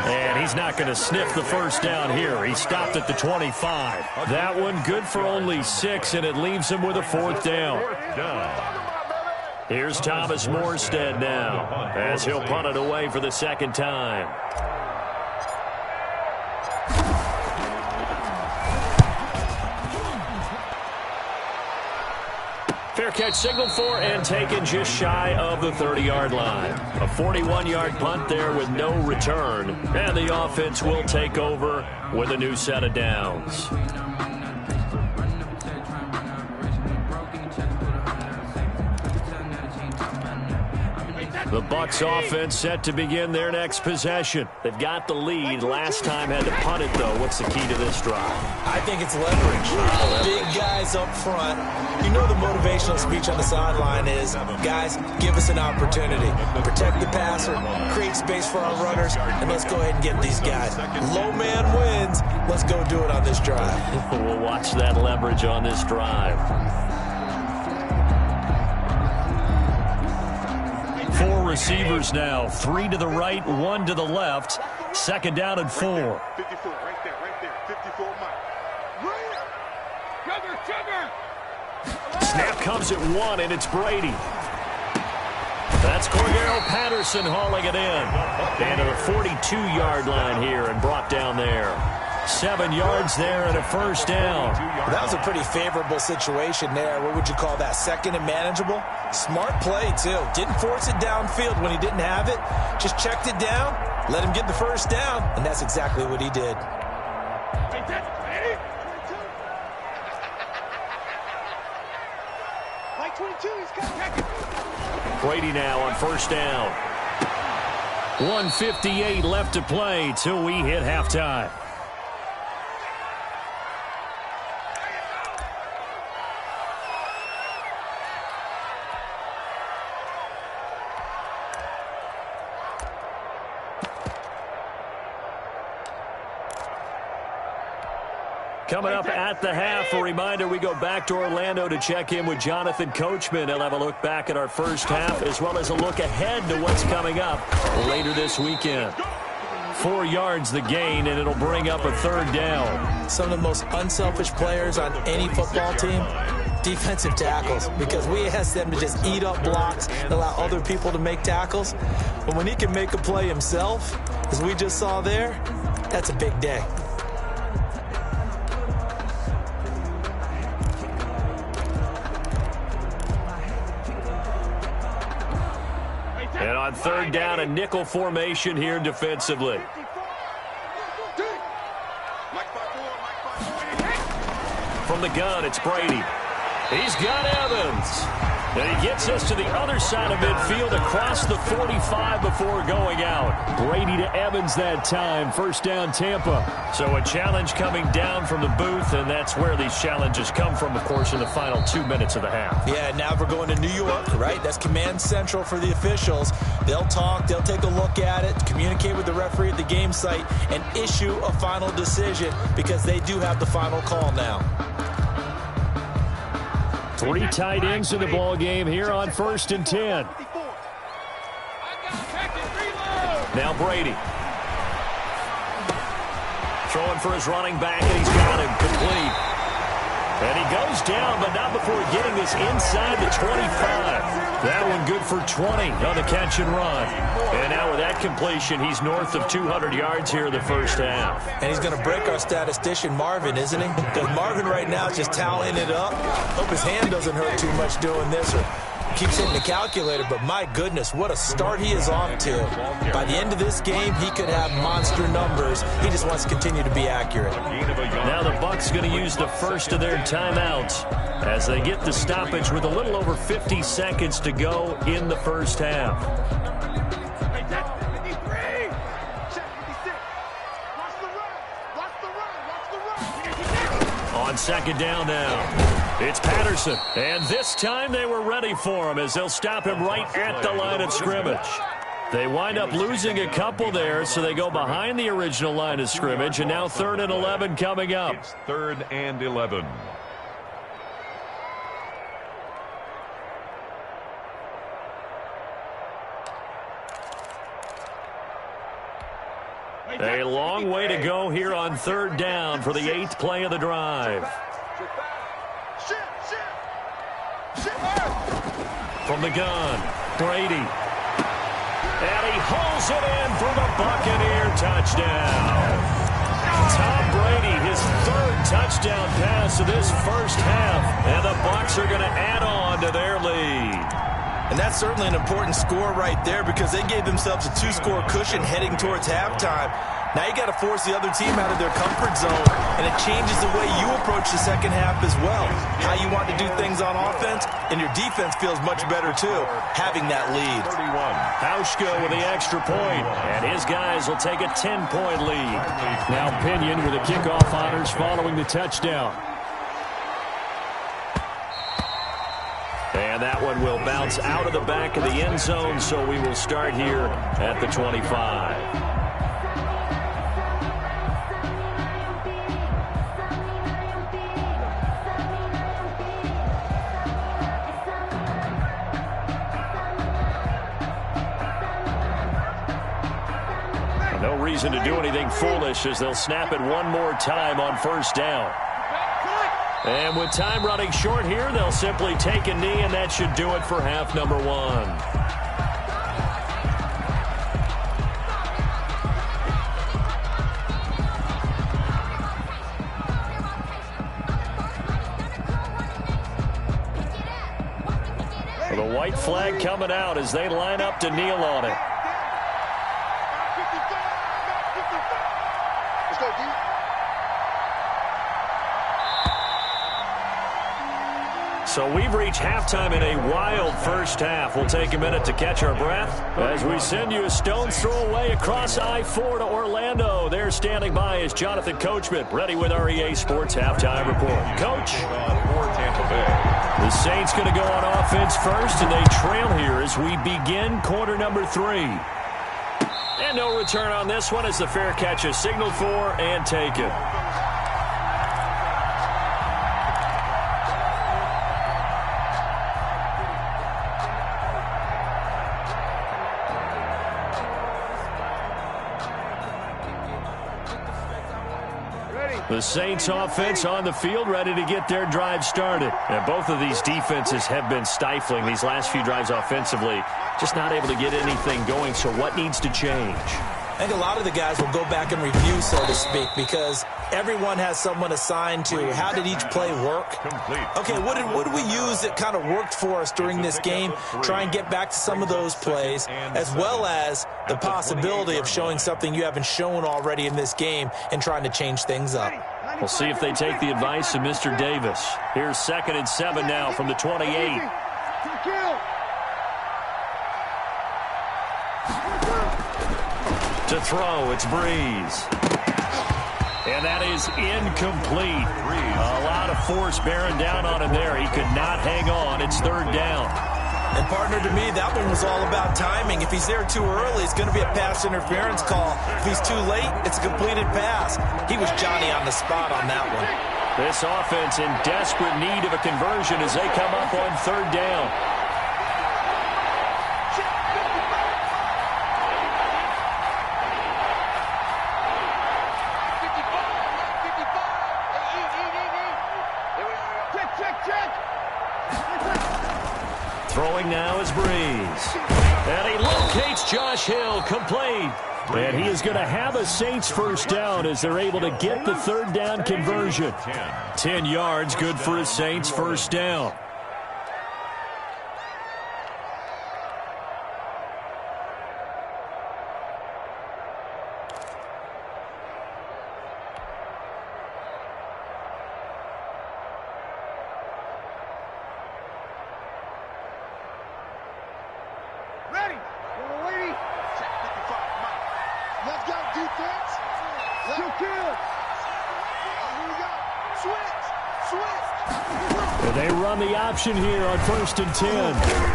And he's not going to sniff the first down here. He stopped at the 25. That one good for only 6, and it leaves him with a 4th down. Here's Thomas Morstead now as he'll punt it away for the 2nd time. Fair catch signaled for and taken just shy of the 30-yard line. A 41-yard punt there with no return. And the offense will take over with a new set of downs. The Bucs offense set to begin their next possession. They've got the lead. Last time had to punt it, though. What's the key to this drive? I think it's leverage. Big guys up front. You know the motivational speech on the sideline is, guys, give us an opportunity. Protect the passer, create space for our runners, and let's go ahead and get these guys. Low man wins. Let's go do it on this drive. We'll watch that leverage on this drive. 4 receivers now, 3 to the right, 1 to the left. 2nd down and 4. 54, right there, 54 Mike. Snap comes at 1, and it's Brady. That's Cordero Patterson hauling it in. And to the 42-yard line here and brought down there. 7 yards there and a first down. That was a pretty favorable situation there. What would you call that? Second and manageable? Smart play, too. Didn't force it downfield when he didn't have it. Just checked it down, let him get the first down, and that's exactly what he did. Brady now on first down. 1:58 left to play till we hit halftime. Coming up at the half, a reminder, we go back to Orlando to check in with Jonathan Coachman. He'll have a look back at our first half as well as a look ahead to what's coming up later this weekend. 4 yards the gain, and it'll bring up a third down. Some of the most unselfish players on any football team, defensive tackles, because we ask them to just eat up blocks and allow other people to make tackles. But when he can make a play himself, as we just saw there, that's a big day. And on third down, a nickel formation here defensively. From the gun, it's Brady. He's got Evans. And he gets us to the other side of midfield across the 45 before going out. Brady to Evans that time. First down, Tampa. So a challenge coming down from the booth, and that's where these challenges come from, of course, in the final 2 minutes of the half. Yeah, now we're going to New York, right? That's command central for the officials. They'll talk, they'll take a look at it, communicate with the referee at the game site, and issue a final decision because they do have the final call now. 3 tight ends in the ball game here on 1st and 10. Now Brady. Throwing for his running back, and he's got him complete. And he goes down, but not before getting this inside the 25. That one good for 20 on the catch and run. And now with that completion, he's north of 200 yards here in the first half. And he's going to break our statistician, Marvin, isn't he? Because Marvin right now is just tallying it up. Hope his hand doesn't hurt too much doing this or keeps hitting the calculator, but my goodness, what a start he is off to. By the end of this game, he could have monster numbers. He just wants to continue to be accurate. Now the Bucs going to use the first of their timeouts as they get the stoppage with a little over 50 seconds to go in the first half. On second down now. It's Patterson, and this time they were ready for him as they'll stop him right at the line of scrimmage. They wind up losing a couple there, so they go behind the original line of scrimmage, and now 3rd and 11 coming up. It's 3rd and 11. A long way to go here on 3rd down for the 8th play of the drive. From the gun, Brady. And he hauls it in for the Buccaneer touchdown. Tom Brady, his 3rd touchdown pass of this first half. And the Bucs are going to add on to their lead. And that's certainly an important score right there because they gave themselves a 2-score cushion heading towards halftime. Now you got to force the other team out of their comfort zone, and it changes the way you approach the second half as well. How you want to do things on offense, and your defense feels much better too, having that lead. 31. Hauschka with the extra point, and his guys will take a 10-point lead. Now Pinion with the kickoff honors following the touchdown. And that one will bounce out of the back of the end zone, so we will start here at the 25. No reason to do anything foolish as they'll snap it one more time on 1st down. And with time running short here, they'll simply take a knee, and that should do it for half number 1. flag coming out as they line up to kneel on it. Let's go, D. So we've reached halftime in a wild first half. We'll take a minute to catch our breath as we send you a stone's throw away across I-4 to Orlando. There standing by is Jonathan Coachman, ready with our EA Sports Halftime Report. Coach. For Tampa Bay. The Saints going to go on offense first, and they trail here as we begin quarter number 3. And no return on this one as the fair catch is signaled for and taken. The Saints offense on the field, ready to get their drive started. And both of these defenses have been stifling these last few drives offensively. Just not able to get anything going, so what needs to change? I think a lot of the guys will go back and review, so to speak, because everyone has someone assigned to how did each play work. Okay, what did we use that kind of worked for us during this game? Try and get back to some of those plays, as well as the possibility of showing something you haven't shown already in this game and trying to change things up. We'll see if they take the advice of Mr. Davis. Here's 2nd and 7 now from the 28. To throw, it's Breeze. And that is incomplete. A lot of force bearing down on him there. He could not hang on. It's 3rd down. And, partner, to me, that one was all about timing. If he's there too early, it's going to be a pass interference call. If he's too late, it's a completed pass. He was Johnny on the spot on that one. This offense in desperate need of a conversion as they come up on 3rd down. Throwing now is Breeze. And he locates Josh Hill, complete. And he is going to have a Saints first down as they're able to get the 3rd down conversion. 10 yards, good for a Saints first down. They run the option here on 1st and 10.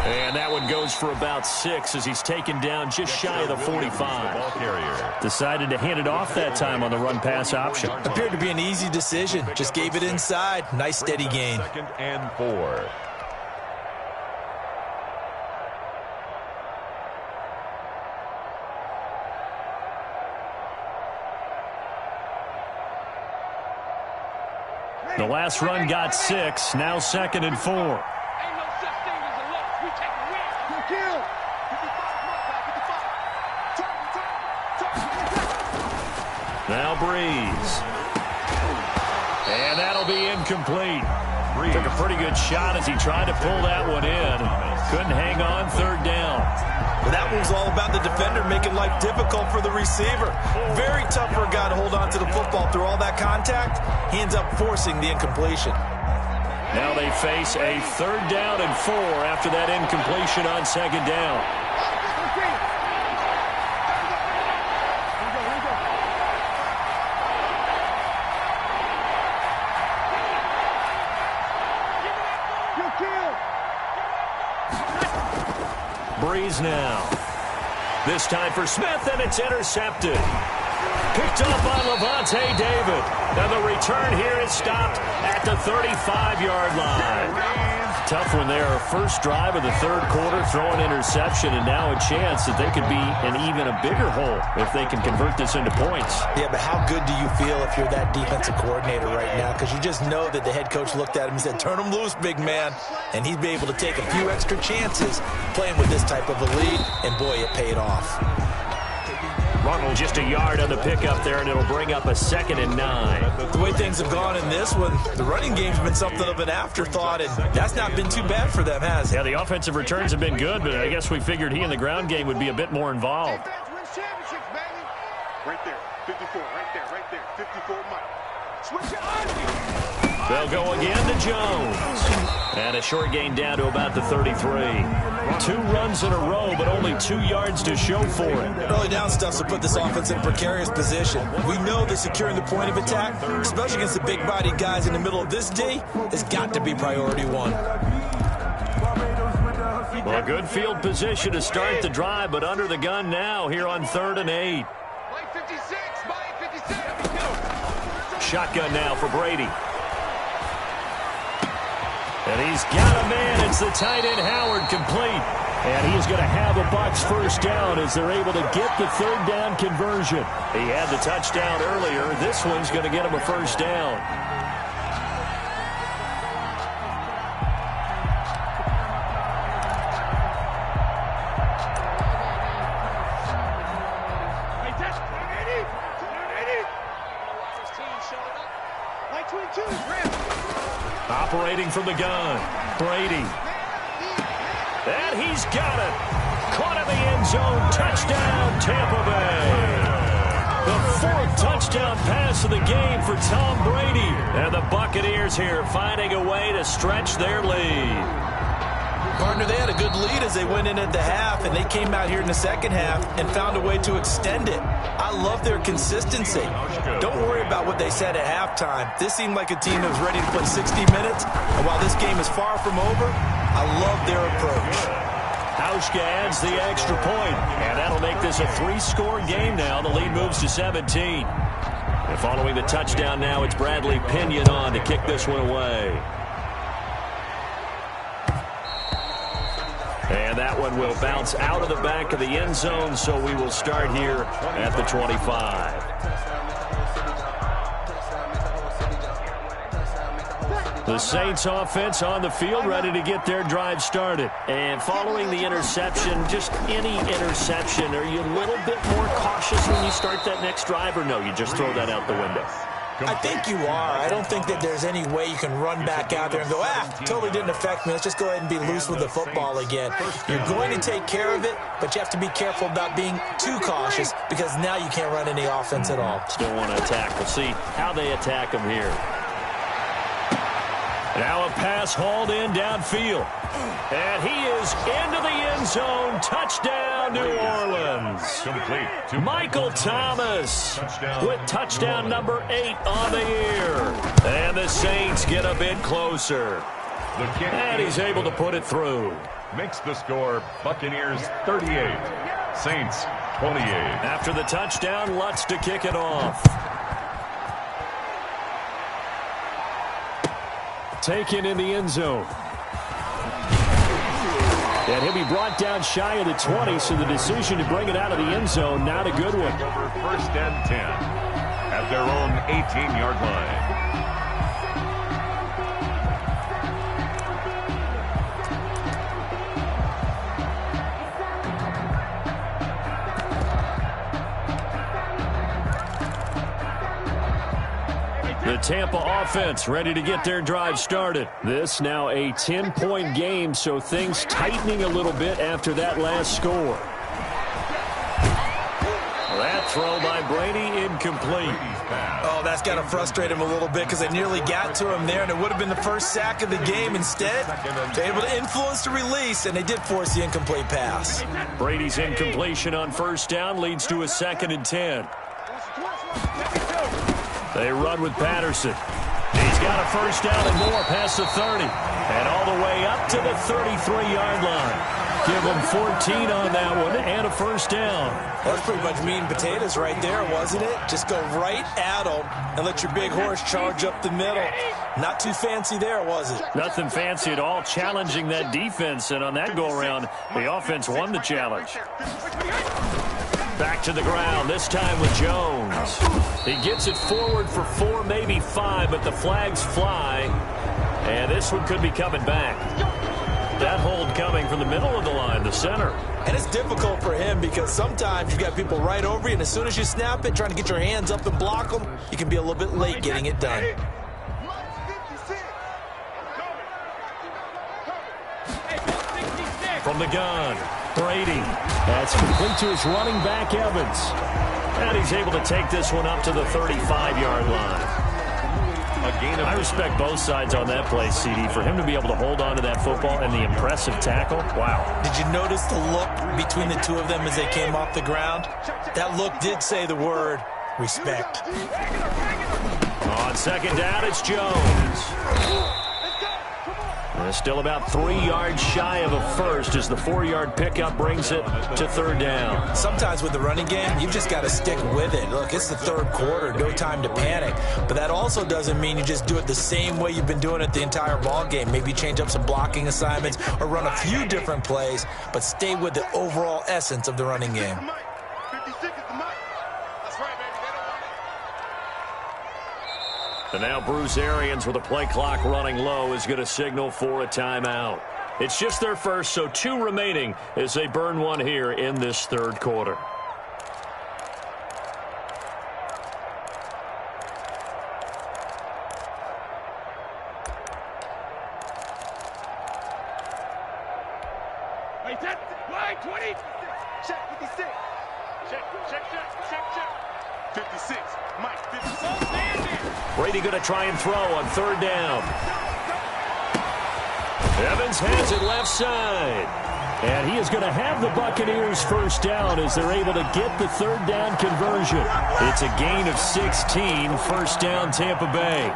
And that one goes for about 6 as he's taken down just shy of the 45. Decided to hand it off that time on the run-pass option. Appeared to be an easy decision. Just gave it inside. Nice steady gain. 2nd and 4. The last run got 6. Now 2nd and 4. Now Breeze. And that'll be incomplete. Took a pretty good shot as he tried to pull that one in. Couldn't hang on. 3rd down. Well, that one's all about the defender making life difficult for the receiver. Very tough for a guy to hold on to the football through all that contact. He ends up forcing the incompletion. Now they face a 3rd down and 4 after that incompletion on 2nd down. Breeze now. This time for Smith, and it's intercepted. Picked up by Levante David. Now the return here is stopped at the 35-yard line. Tough one there. First drive of the 3rd quarter, throw an interception, and now a chance that they could be in even a bigger hole if they can convert this into points. Yeah, but how good do you feel if you're that defensive coordinator right now? Because you just know that the head coach looked at him and said, turn him loose, big man. And he'd be able to take a few extra chances playing with this type of a lead, and boy, it paid off. Just a yard on the pickup there, and it'll bring up a 2nd and 9. The way things have gone in this one, the running game's been something of an afterthought, and that's not been too bad for them, has it? Yeah, the offensive returns have been good, but I guess we figured he in the ground game would be a bit more involved. Right there, 54, right there, 54 Mike. Switch it on. They'll go again to Jones. And a short gain down to about the 33. 2 runs in a row, but only 2 yards to show for it. Early down stuff to put this offense in a precarious position. We know that securing the point of attack, especially against the big-bodied guys in the middle of this D, has got to be priority 1. Well, a good field position to start the drive, but under the gun now here on 3rd and 8. Shotgun now for Brady. And he's got a man. It's the tight end Howard, complete. And he's going to have a Bucs first down as they're able to get the 3rd down conversion. He had the touchdown earlier. This one's going to get him a first down. Operating from the gun, Brady. And he's got it. Caught in the end zone. Touchdown, Tampa Bay. The 4th touchdown pass of the game for Tom Brady. And the Buccaneers here finding a way to stretch their lead. Partner, they had a good lead as they went in at the half, and they came out here in the second half and found a way to extend it. I love their consistency. Don't worry about what they said at halftime. This seemed like a team that was ready to play 60 minutes, and while this game is far from over, I love their approach. Hauschka adds the extra point, and that'll make this a 3-score game now. The lead moves to 17. And following the touchdown now, it's Bradley Pinion on to kick this one away. And that one will bounce out of the back of the end zone, so we will start here at the 25. The Saints offense on the field, ready to get their drive started. And following the interception, just any interception, are you a little bit more cautious when you start that next drive, or no, you just throw that out the window? I think you are. I don't think that there's any way you can run back out there and go, totally didn't affect me. Let's just go ahead and be loose with the football again. You're going to take care of it, but you have to be careful about being too cautious because now you can't run any offense at all. Still want to attack. We'll see how they attack them here. Now a pass hauled in downfield. And he is into the end zone. Touchdown, New Orleans. Complete to Michael Thomas with touchdown number 8 on the year. And the Saints get a bit closer. And he's able to put it through. Makes the score Buccaneers 38, Saints 28. After the touchdown, Lutz to kick it off. Taken in the end zone. And he'll be brought down shy of the 20, so the decision to bring it out of the end zone, not a good one. Over 1st and 10 at their own 18-yard line. The Tampa offense ready to get their drive started. This now a 10-point game, so things tightening a little bit after that last score. That throw by Brady incomplete. Oh, that's got to frustrate him a little bit because they nearly got to him there, and it would have been the first sack of the game. Instead, they're able to influence the release, and they did force the incomplete pass. Brady's incompletion on 1st down leads to a 2nd and 10. They run with Patterson. He's got a first down and more past the 30. And all the way up to the 33-yard line. Give them 14 on that one and a first down. That's pretty much meat and potatoes right there, wasn't it? Just go right at them and let your big horse charge up the middle. Not too fancy there, was it? Nothing fancy at all, challenging that defense. And on that go-around, the offense won the challenge. Back to the ground, this time with Jones. He gets it forward for 4, maybe 5, but the flags fly. And this one could be coming back. That hold coming from the middle of the line, the center. And it's difficult for him because sometimes you got people right over you, and as soon as you snap it, trying to get your hands up and block them, you can be a little bit late getting it done. From the gun, Brady. That's complete to his running back, Evans. And he's able to take this one up to the 35-yard line. I respect both sides on that play, CD. For him to be able to hold on to that football and the impressive tackle, wow. Did you notice the look between the two of them as they came off the ground? That look did say the word respect. On second down, it's Jones. And still about 3 yards shy of a first as the 4-yard pickup brings it to third down. Sometimes with the running game, you've just got to stick with it. Look, it's the third quarter, no time to panic. But that also doesn't mean you just do it the same way you've been doing it the entire ball game. Maybe change up some blocking assignments or run a few different plays, but stay with the overall essence of the running game. And now Bruce Arians with a play clock running low is going to signal for a timeout. It's just their first, so 2 remaining as they burn one here in this third quarter. Wide 20. Check 56. Check. 56. Mike, 56. Brady going to try and throw on third down. Evans has it left side. And he is going to have the Buccaneers first down as they're able to get the third down conversion. It's a gain of 16, first down Tampa Bay.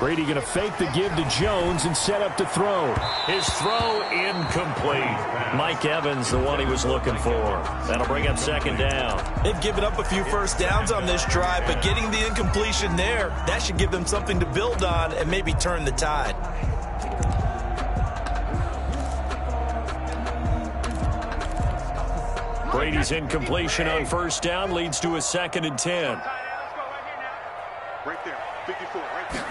Brady going to fake the give to Jones and set up to throw. His throw incomplete. Mike Evans, the one he was looking for. That'll bring up second down. They've given up a few first downs on this drive, but getting the incompletion there, that should give them something to build on and maybe turn the tide. Brady's incompletion on first down leads to a 2nd and 10. Right there, 54, right there.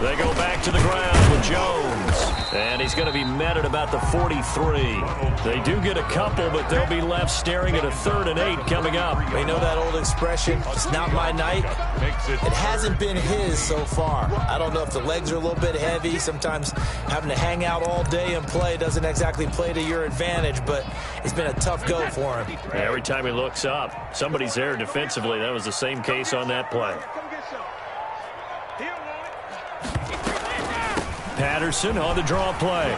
They go back to the ground with Jones. And he's going to be met at about the 43. They do get a couple, but they'll be left staring at a 3rd and 8 coming up. You know that old expression, it's not my night? It hasn't been his so far. I don't know if the legs are a little bit heavy. Sometimes having to hang out all day and play doesn't exactly play to your advantage, but it's been a tough go for him. Every time he looks up, somebody's there defensively. That was the same case on that play. Patterson on the draw play.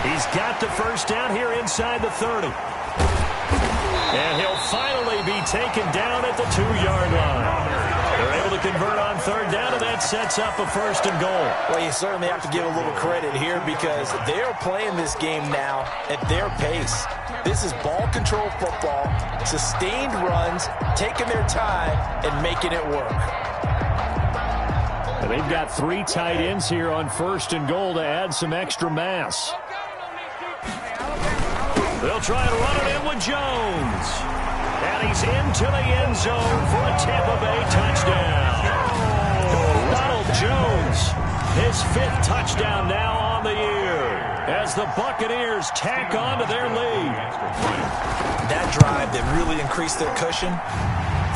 He's got the first down here inside the 30. And he'll finally be taken down at the 2-yard line. They're able to convert on third down, and that sets up a 1st and goal. Well, you certainly have to give a little credit here because they're playing this game now at their pace. This is ball control football, sustained runs, taking their time, and making it work. And they've got 3 tight ends here on 1st and goal to add some extra mass. They'll try and run it in with Jones. And he's into the end zone for a Tampa Bay touchdown. Ronald Jones, his 5th touchdown now on the year as the Buccaneers tack on to their lead. That drive that really increased their cushion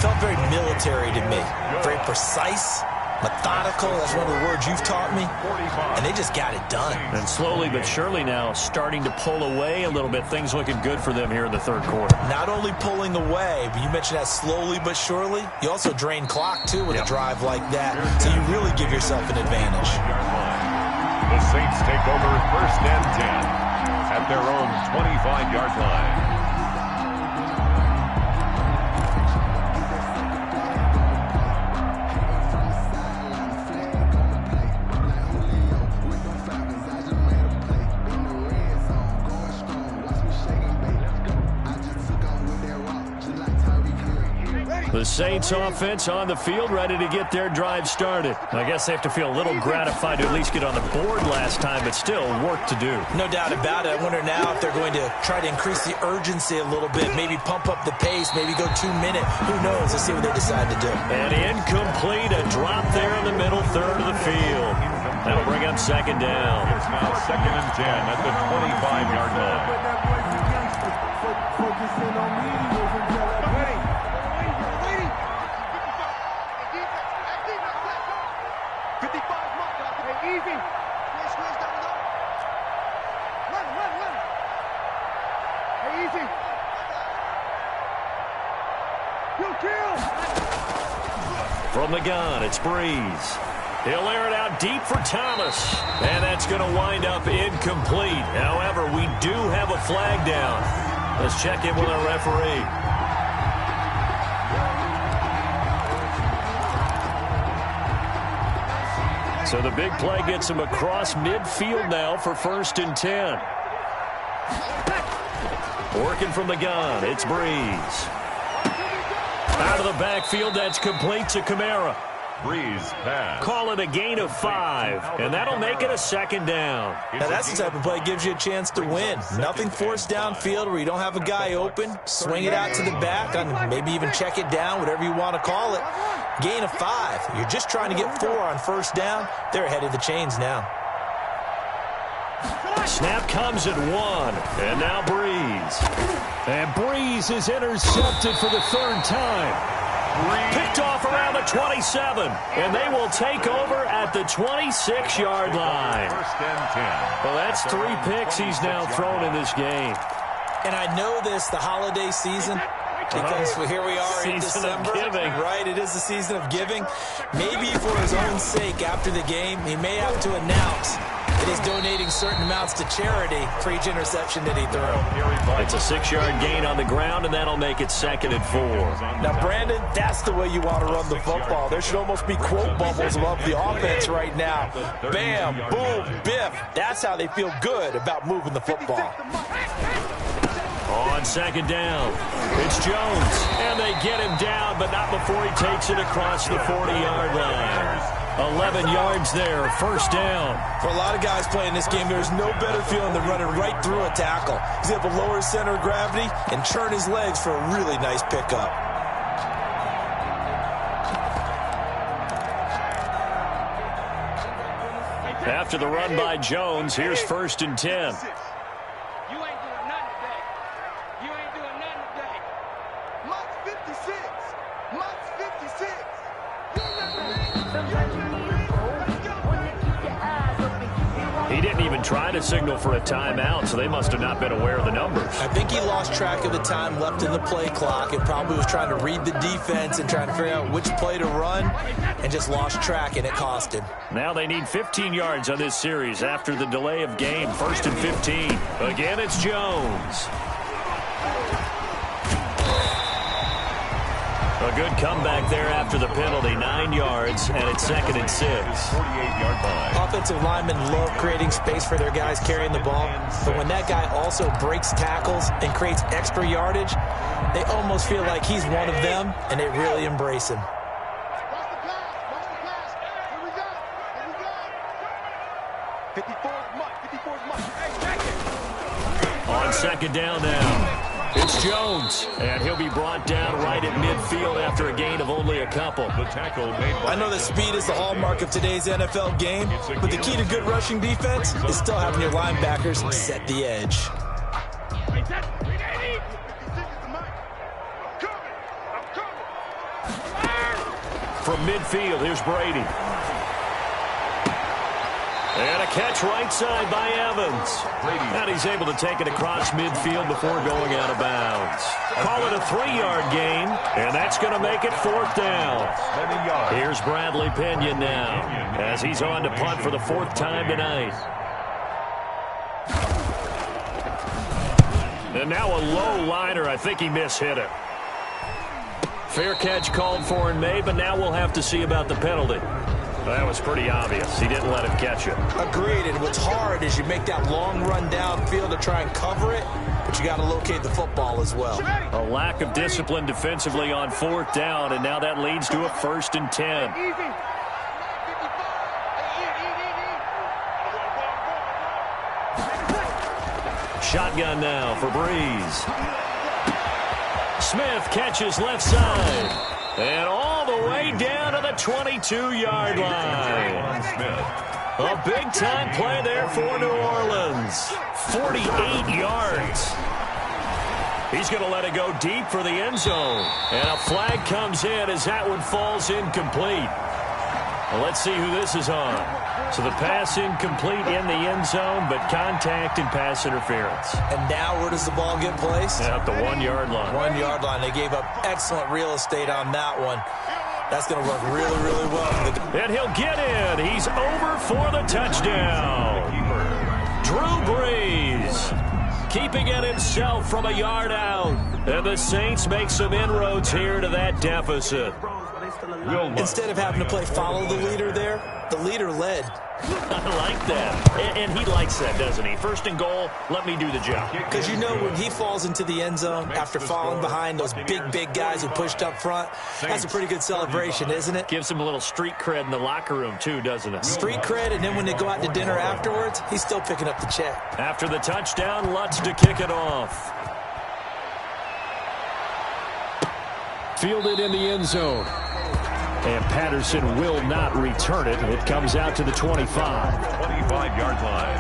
felt very military to me. Very precise. Methodical, that's one of the words you've taught me, and they just got it done. And slowly but surely now starting to pull away a little bit. Things looking good for them here in the 3rd quarter. Not only pulling away, but you mentioned that slowly but surely. You also drain clock, too, with a drive like that, so you really give yourself an advantage. The Saints take over 1st and 10 at their own 25-yard line. Ready? The Saints offense on the field, ready to get their drive started. I guess they have to feel a little gratified to at least get on the board last time, but still work to do. No doubt about it. I wonder now if they're going to try to increase the urgency a little bit, maybe pump up the pace, maybe go 2 minute. Who knows? Let's see what they decide to do. And incomplete, a drop there in the middle third of the field. That'll bring up second down. It's now 2nd and 10 at the 25-yard line. From the gun, it's Breeze. He'll air it out deep for Thomas. And that's going to wind up incomplete. However, we do have a flag down. Let's check in with our referee. So the big play gets him across midfield now for 1st and 10. Working from the gun, it's Breeze. Out of the backfield, that's complete to Kamara. Breeze pass. Call it a gain of 5, and that'll make it a 2nd down. Now that's the type of play that gives you a chance to win. Nothing forced downfield where you don't have a guy open. Swing it out to the back, and maybe even check it down, whatever you want to call it. Gain of 5. You're just trying to get 4 on 1st down. They're ahead of the chains now. Snap comes at 1, and now Breeze. And Breeze is intercepted for the 3rd time. Picked off around the 27, and they will take over at the 26-yard line. 1st and 10. Well, that's 3 picks he's now thrown in this game. And I know this, the holiday season, because here we are in December. Season of giving. Right, it is the season of giving. Maybe for his own sake after the game, he may have to announce that he's donating certain amounts to charity for each interception that he threw. It's a 6-yard gain on the ground, and that'll make it 2nd and 4. Now, Brandon, that's the way you want to run the football. There should almost be quote bubbles above the offense right now. Bam, boom, biff. That's how they feel good about moving the football. On 2nd down, it's Jones, and they get him down, but not before he takes it across the 40-yard line. 11 yards there, 1st down. For a lot of guys playing this game, there's no better feeling than running right through a tackle. He's able to lower his center of gravity and turn his legs for a really nice pickup. After the run by Jones, here's 1st and 10. He didn't even try to signal for a timeout, so they must have not been aware of the numbers. I think he lost track of the time left in the play clock and probably was trying to read the defense and trying to figure out which play to run and just lost track, and it cost him. Now they need 15 yards on this series after the delay of game. 1st and 15. Again, it's Jones. A good comeback there after the penalty. 9 yards, and it's 2nd and 6. 48-yard line. Offensive linemen love creating space for their guys carrying the ball, but when that guy also breaks tackles and creates extra yardage, they almost feel like he's one of them, and they really embrace him. On 2nd down now. It's Jones, and he'll be brought down right at midfield after a gain of only a couple. The tackle made by I know that speed is the hallmark of today's NFL game, but the key to good rushing defense is still having your linebackers set the edge. From midfield, here's Brady. And a catch right side by Evans. And he's able to take it across midfield before going out of bounds. Call it a 3-yard gain, and that's going to make it 4th down. Here's Bradley Pinion now, as he's on to punt for the 4th time tonight. And now a low liner. I think he mishit it. Fair catch called for and made, but now we'll have to see about the penalty. That was pretty obvious. He didn't let him catch it. Agreed, and what's hard is you make that long run downfield to try and cover it, but you got to locate the football as well. A lack of discipline defensively on 4th down, and now that leads to a 1st and 10. Shotgun now for Breeze. Smith catches left side. And all the way down to the 22-yard line. A big-time play there for New Orleans. 48 yards. He's going to let it go deep for the end zone. And a flag comes in as that one falls incomplete. Well, let's see who this is on. So the pass incomplete in the end zone, but contact and pass interference. And now where does the ball get placed? At the 1-yard line. 1-yard line. They gave up excellent real estate on that one. That's going to work really, really well. And he'll get in. He's over for the touchdown. Drew Brees keeping it himself from a yard out. And the Saints make some inroads here to that deficit. Instead of having to play follow the leader there, the leader led. I like that. And he likes that, doesn't he? 1st and goal, let me do the job. Because you know when he falls into the end zone after falling behind those big guys who pushed up front, that's a pretty good celebration, isn't it? Gives him a little street cred in the locker room, too, doesn't it? Street cred, and then when they go out to dinner afterwards, he's still picking up the check. After the touchdown, Lutz to kick it off. Fielded in the end zone. And Patterson will not return it. It comes out to the 25. 25-yard line.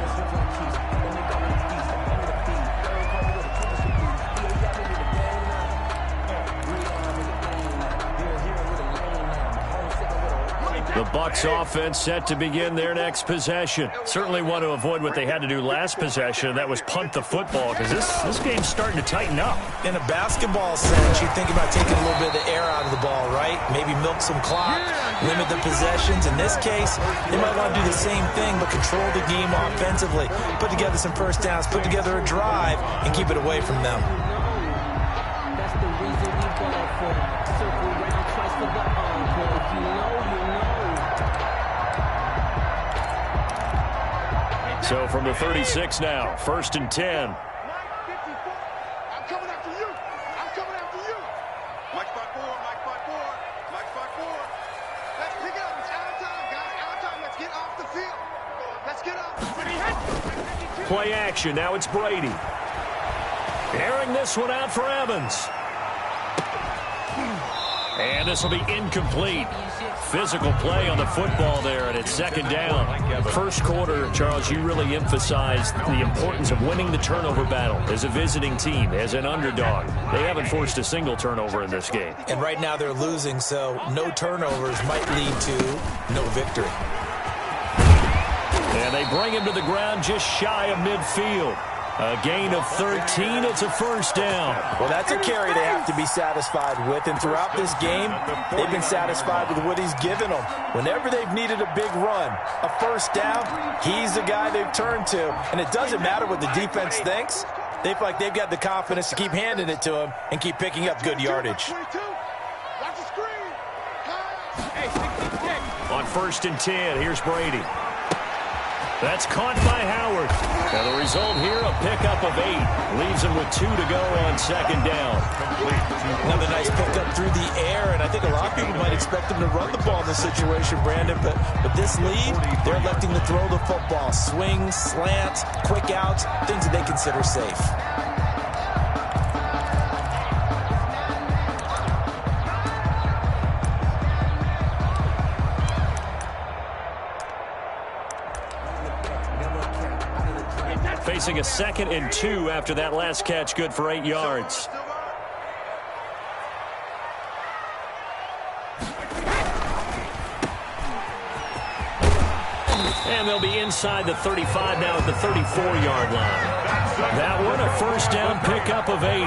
The Bucs offense set to begin their next possession. Certainly want to avoid what they had to do last possession. That was punt the football, because this game's starting to tighten up. In a basketball sense, you think about taking a little bit of the air out of the ball, right? Maybe milk some clock, limit the possessions. In this case, they might want to do the same thing, but control the game offensively. Put together some first downs, put together a drive, and keep it away from them. That's the reason we ball for. Circle around twice for the encore. You know. So from the 36 now, 1st and 10. I'm coming after you. I'm coming after you. Mike spot 4, Mike spot 4, Mike spot 4. Let's pick it up. It's out of time, guys. Out of time. Let's get off the field. Let's get off. Play action. Now it's Brady. Airing this one out for Evans. And this will be incomplete. Physical play on the football there, and it's 2nd down. First quarter, Charles, you really emphasized the importance of winning the turnover battle as a visiting team, as an underdog. They haven't forced a single turnover in this game. And right now they're losing, so no turnovers might lead to no victory. And they bring him to the ground just shy of midfield. A gain of 13. It's a 1st down. Well, that's a carry they have to be satisfied with. And throughout this game, they've been satisfied with what he's given them. Whenever they've needed a big run, a 1st down, he's the guy they've turned to. And it doesn't matter what the defense thinks. They feel like they've got the confidence to keep handing it to him and keep picking up good yardage. On 1st and 10, here's Brady. That's caught by Howard. And the result here, a pickup of 8. Leaves him with 2 to go on 2nd down. Another nice pickup through the air, and I think a lot of people might expect him to run the ball in this situation, Brandon, but with this lead, they're electing to throw the football. Swings, slants, quick outs, things that they consider safe. Facing a 2nd and 2 after that last catch, good for 8 yards. And they'll be inside the 35 now at the 34-yard line. That one, a 1st down pickup of 8.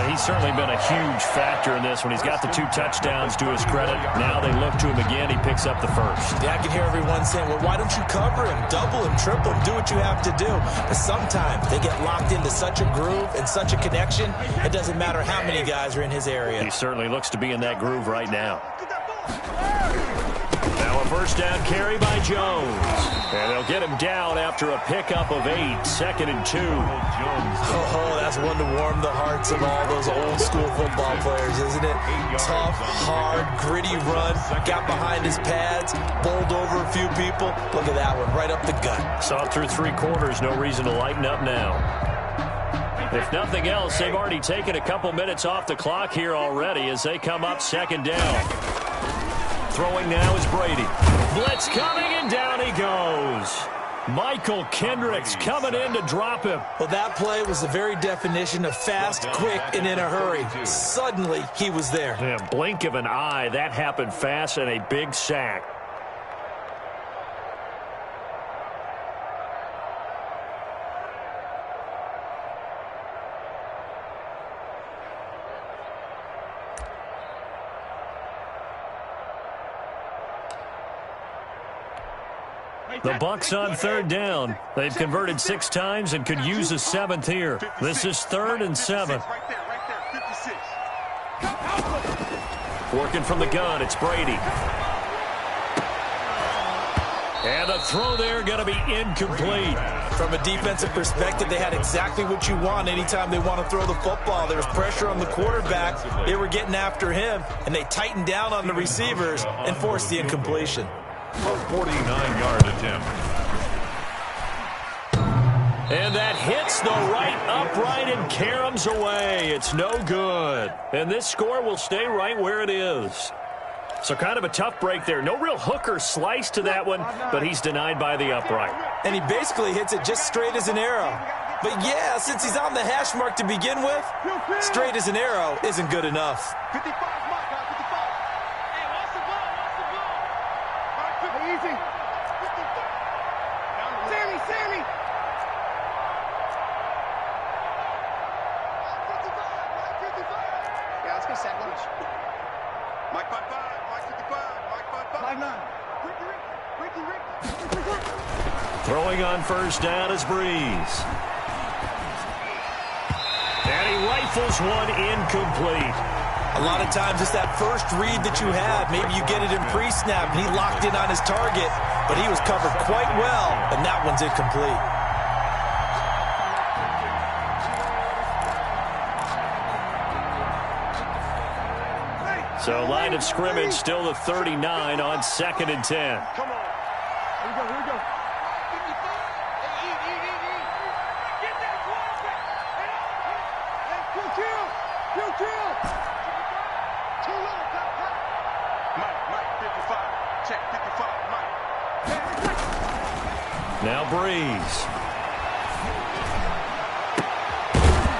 He's certainly been a huge factor in this when he's got the 2 touchdowns to his credit. Now they look to him again. He picks up the 1st. Yeah, I can hear everyone saying, well, why don't you cover him, double him, triple him, do what you have to do. But sometimes they get locked into such a groove and such a connection, it doesn't matter how many guys are in his area. He certainly looks to be in that groove right now. Now Now a first down carry by Jones. And they'll get him down after a pickup of 8, 2nd and 2. Oh, that's one to warm the hearts of all those old school football players, isn't it? Tough, hard, gritty run. Got behind his pads, bowled over a few people. Look at that one, right up the gut. Saw it through 3 quarters. No reason to lighten up now. If nothing else, they've already taken a couple minutes off the clock here already as they come up 2nd down. Throwing now is Brady. Blitz coming, and down he goes. Michael Kendricks coming in to drop him. Well, that play was the very definition of fast, quick, and in a hurry. Suddenly, he was there. Yeah, blink of an eye. That happened fast, and a big sack. The Bucs on 3rd down. They've converted 6 times and could use a 7th here. This is 3rd and 7. Working from the gun, it's Brady. And the throw there going to be incomplete. From a defensive perspective, they had exactly what you want anytime they want to throw the football. There was pressure on the quarterback. They were getting after him, and they tightened down on the receivers and forced the incompletion. A 49-yard attempt. And that hits the right upright and caroms away. It's no good. And this score will stay right where it is. So kind of a tough break there. No real hook or slice to that one, but he's denied by the upright. And he basically hits it just straight as an arrow. But yeah, since he's on the hash mark to begin with, straight as an arrow isn't good enough. 55, Mike, 55. Hey, what's the ball? Easy. Sammy. 55, Mike 55. Yeah, let's get sack lunch. Mike 55, Mike 55, Mike 55. 59. Ricky. Throwing on 1st down is Breeze. And he rifles one incomplete. A lot of times it's that first read that you have. Maybe you get it in pre-snap, and he locked in on his target, but he was covered quite well, and that one's incomplete. So line of scrimmage still the 39 on 2nd and 10. Come on. Here we go. Get that quarterback. Kill. Too low. Mike, 55. Check 55, Mike. Now Breeze.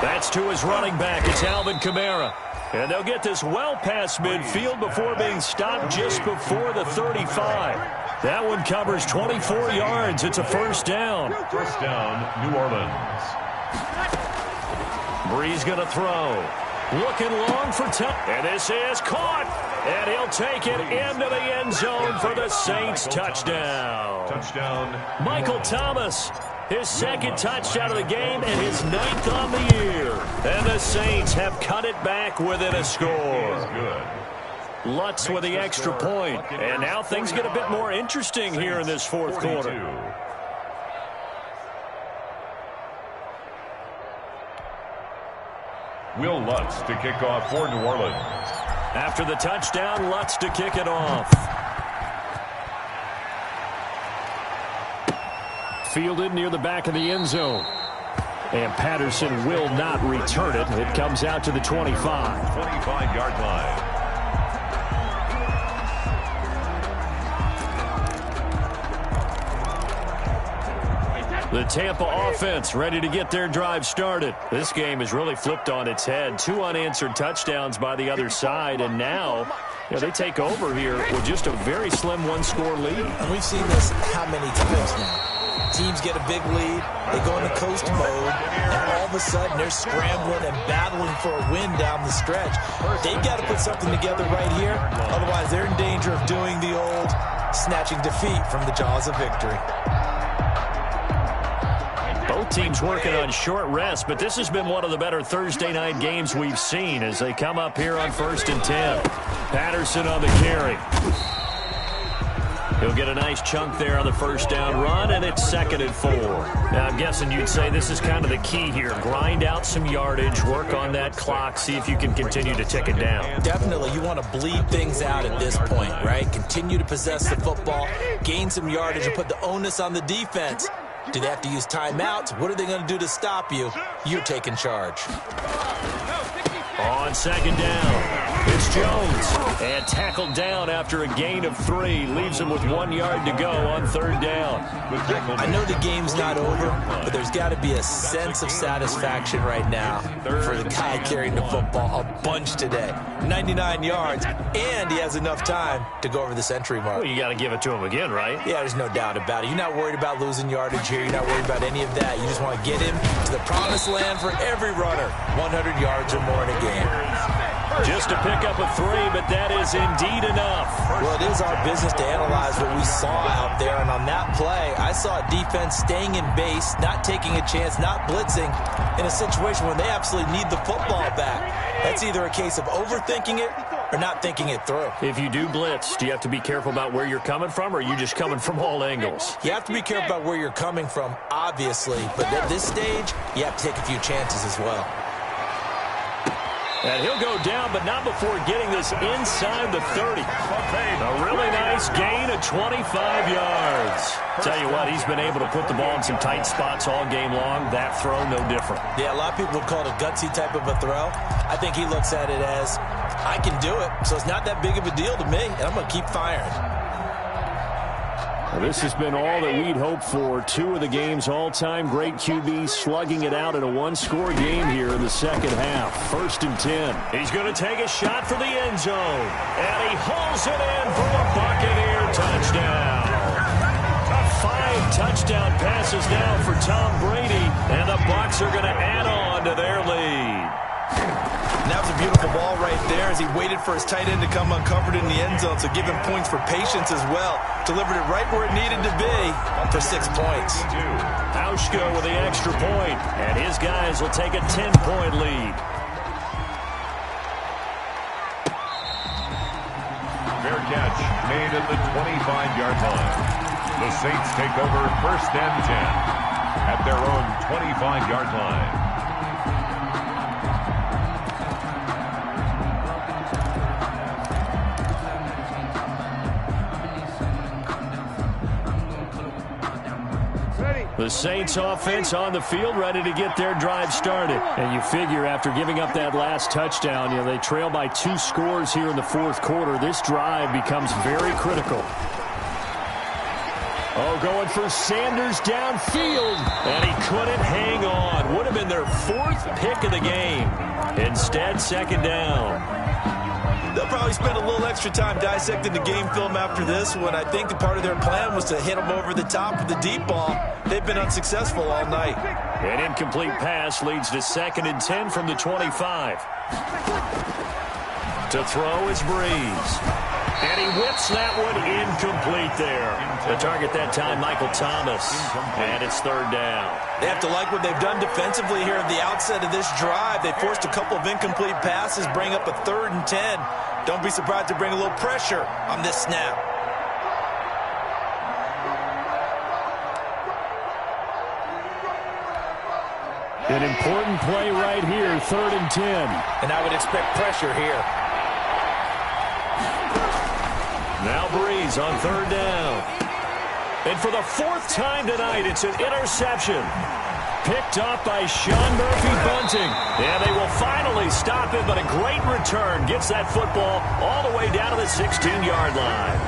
That's to his running back. It's Alvin Kamara. And they'll get this well past midfield before being stopped just before the 35. That one covers 24 yards. It's a 1st down. 1st down, New Orleans. Breeze going to throw. Looking long for touch. And this is caught. And he'll take it into the end zone for the Saints touchdown. Touchdown. Michael Thomas, his 2nd touchdown of the game and his 9th on the year. And the Saints have cut it back within a score. Good. Lutz with the extra point. And now things get a bit more interesting here in this 4th quarter. Will Lutz to kick off for New Orleans. After the touchdown, Lutz to kick it off. Fielded near the back of the end zone. And Patterson will not return it. It comes out to the 25. 25-yard line. The Tampa offense ready to get their drive started. This game has really flipped on its head. 2 unanswered touchdowns by the other side, and now they take over here with just a very slim 1-score lead. And we've seen this how many times now? Teams get a big lead, they go into coast mode, and all of a sudden they're scrambling and battling for a win down the stretch. They've got to put something together right here, otherwise they're in danger of doing the old snatching defeat from the jaws of victory. Both teams working on short rest, but this has been one of the better Thursday night games we've seen as they come up here on 1st and 10. Patterson on the carry. He'll get a nice chunk there on the first down run, and it's 2nd and 4. Now, I'm guessing you'd say this is kind of the key here. Grind out some yardage, work on that clock, see if you can continue to tick it down. Definitely, you want to bleed things out at this point, right? Continue to possess the football, gain some yardage, and put the onus on the defense. Do they have to use timeouts? What are they going to do to stop you? You're taking charge. On 2nd down, it's Jones. And tackled down after a gain of 3. Leaves him with 1 yard to go on 3rd down. I know the game's not over, but there's got to be a sense of satisfaction right now for the guy carrying the football a bunch today. 99 yards, and he has enough time to go over the century mark. Well, you got to give it to him again, right? Yeah, there's no doubt about it. You're not worried about losing yardage here. You're not worried about any of that. You just want to get him to the promised land for every runner. 100 yards or more in a game. Just to pick up a 3, but that is indeed enough. Well, it is our business to analyze what we saw out there, and on that play, I saw a defense staying in base, not taking a chance, not blitzing, in a situation where they absolutely need the football back. That's either a case of overthinking it or not thinking it through. If you do blitz, do you have to be careful about where you're coming from, or are you just coming from all angles? You have to be careful about where you're coming from, obviously, but at this stage, you have to take a few chances as well. And he'll go down, but not before getting this inside the 30. A really nice gain of 25 yards. Tell you what, he's been able to put the ball in some tight spots all game long. That throw, no different. Yeah, a lot of people would call it a gutsy type of a throw. I think he looks at it as, I can do it, so it's not that big of a deal to me, and I'm going to keep firing. Well, this has been all that we'd hoped for. 2 of the game's all-time great QBs slugging it out in a 1-score game here in the second half. 1st and 10. He's going to take a shot for the end zone. And he hauls it in for a Buccaneer touchdown. 5 touchdown passes now for Tom Brady. And the Bucs are going to add on to their lead. And that was a beautiful ball right there as he waited for his tight end to come uncovered in the end zone, so give him points for patience as well. Delivered it right where it needed to be for 6 points. Auschko with the extra point, and his guys will take a 10-point lead. Fair catch made at the 25-yard line. The Saints take over 1st and 10 at their own 25-yard line. The Saints offense on the field, ready to get their drive started. And you figure after giving up that last touchdown, they trail by 2 scores here in the 4th quarter. This drive becomes very critical. Oh, going for Sanders downfield. And he couldn't hang on. Would have been their 4th pick of the game. Instead, 2nd down. They'll probably spend a little extra time dissecting the game film after this one. I think the part of their plan was to hit them over the top with the deep ball. They've been unsuccessful all night. An incomplete pass leads to 2nd and 10 from the 25. To throw is Breeze. And he whips that one incomplete there. The target that time, Michael Thomas. And it's 3rd down. They have to like what they've done defensively here at the outset of this drive. They forced a couple of incomplete passes, bring up a 3rd and 10. Don't be surprised to bring a little pressure on this snap. An important play right here, 3rd and 10. And I would expect pressure here. Now Breeze on 3rd down. And for the 4th time tonight, it's an interception. Picked off by Sean Murphy-Bunting. And they will finally stop him, but a great return. Gets that football all the way down to the 16-yard line.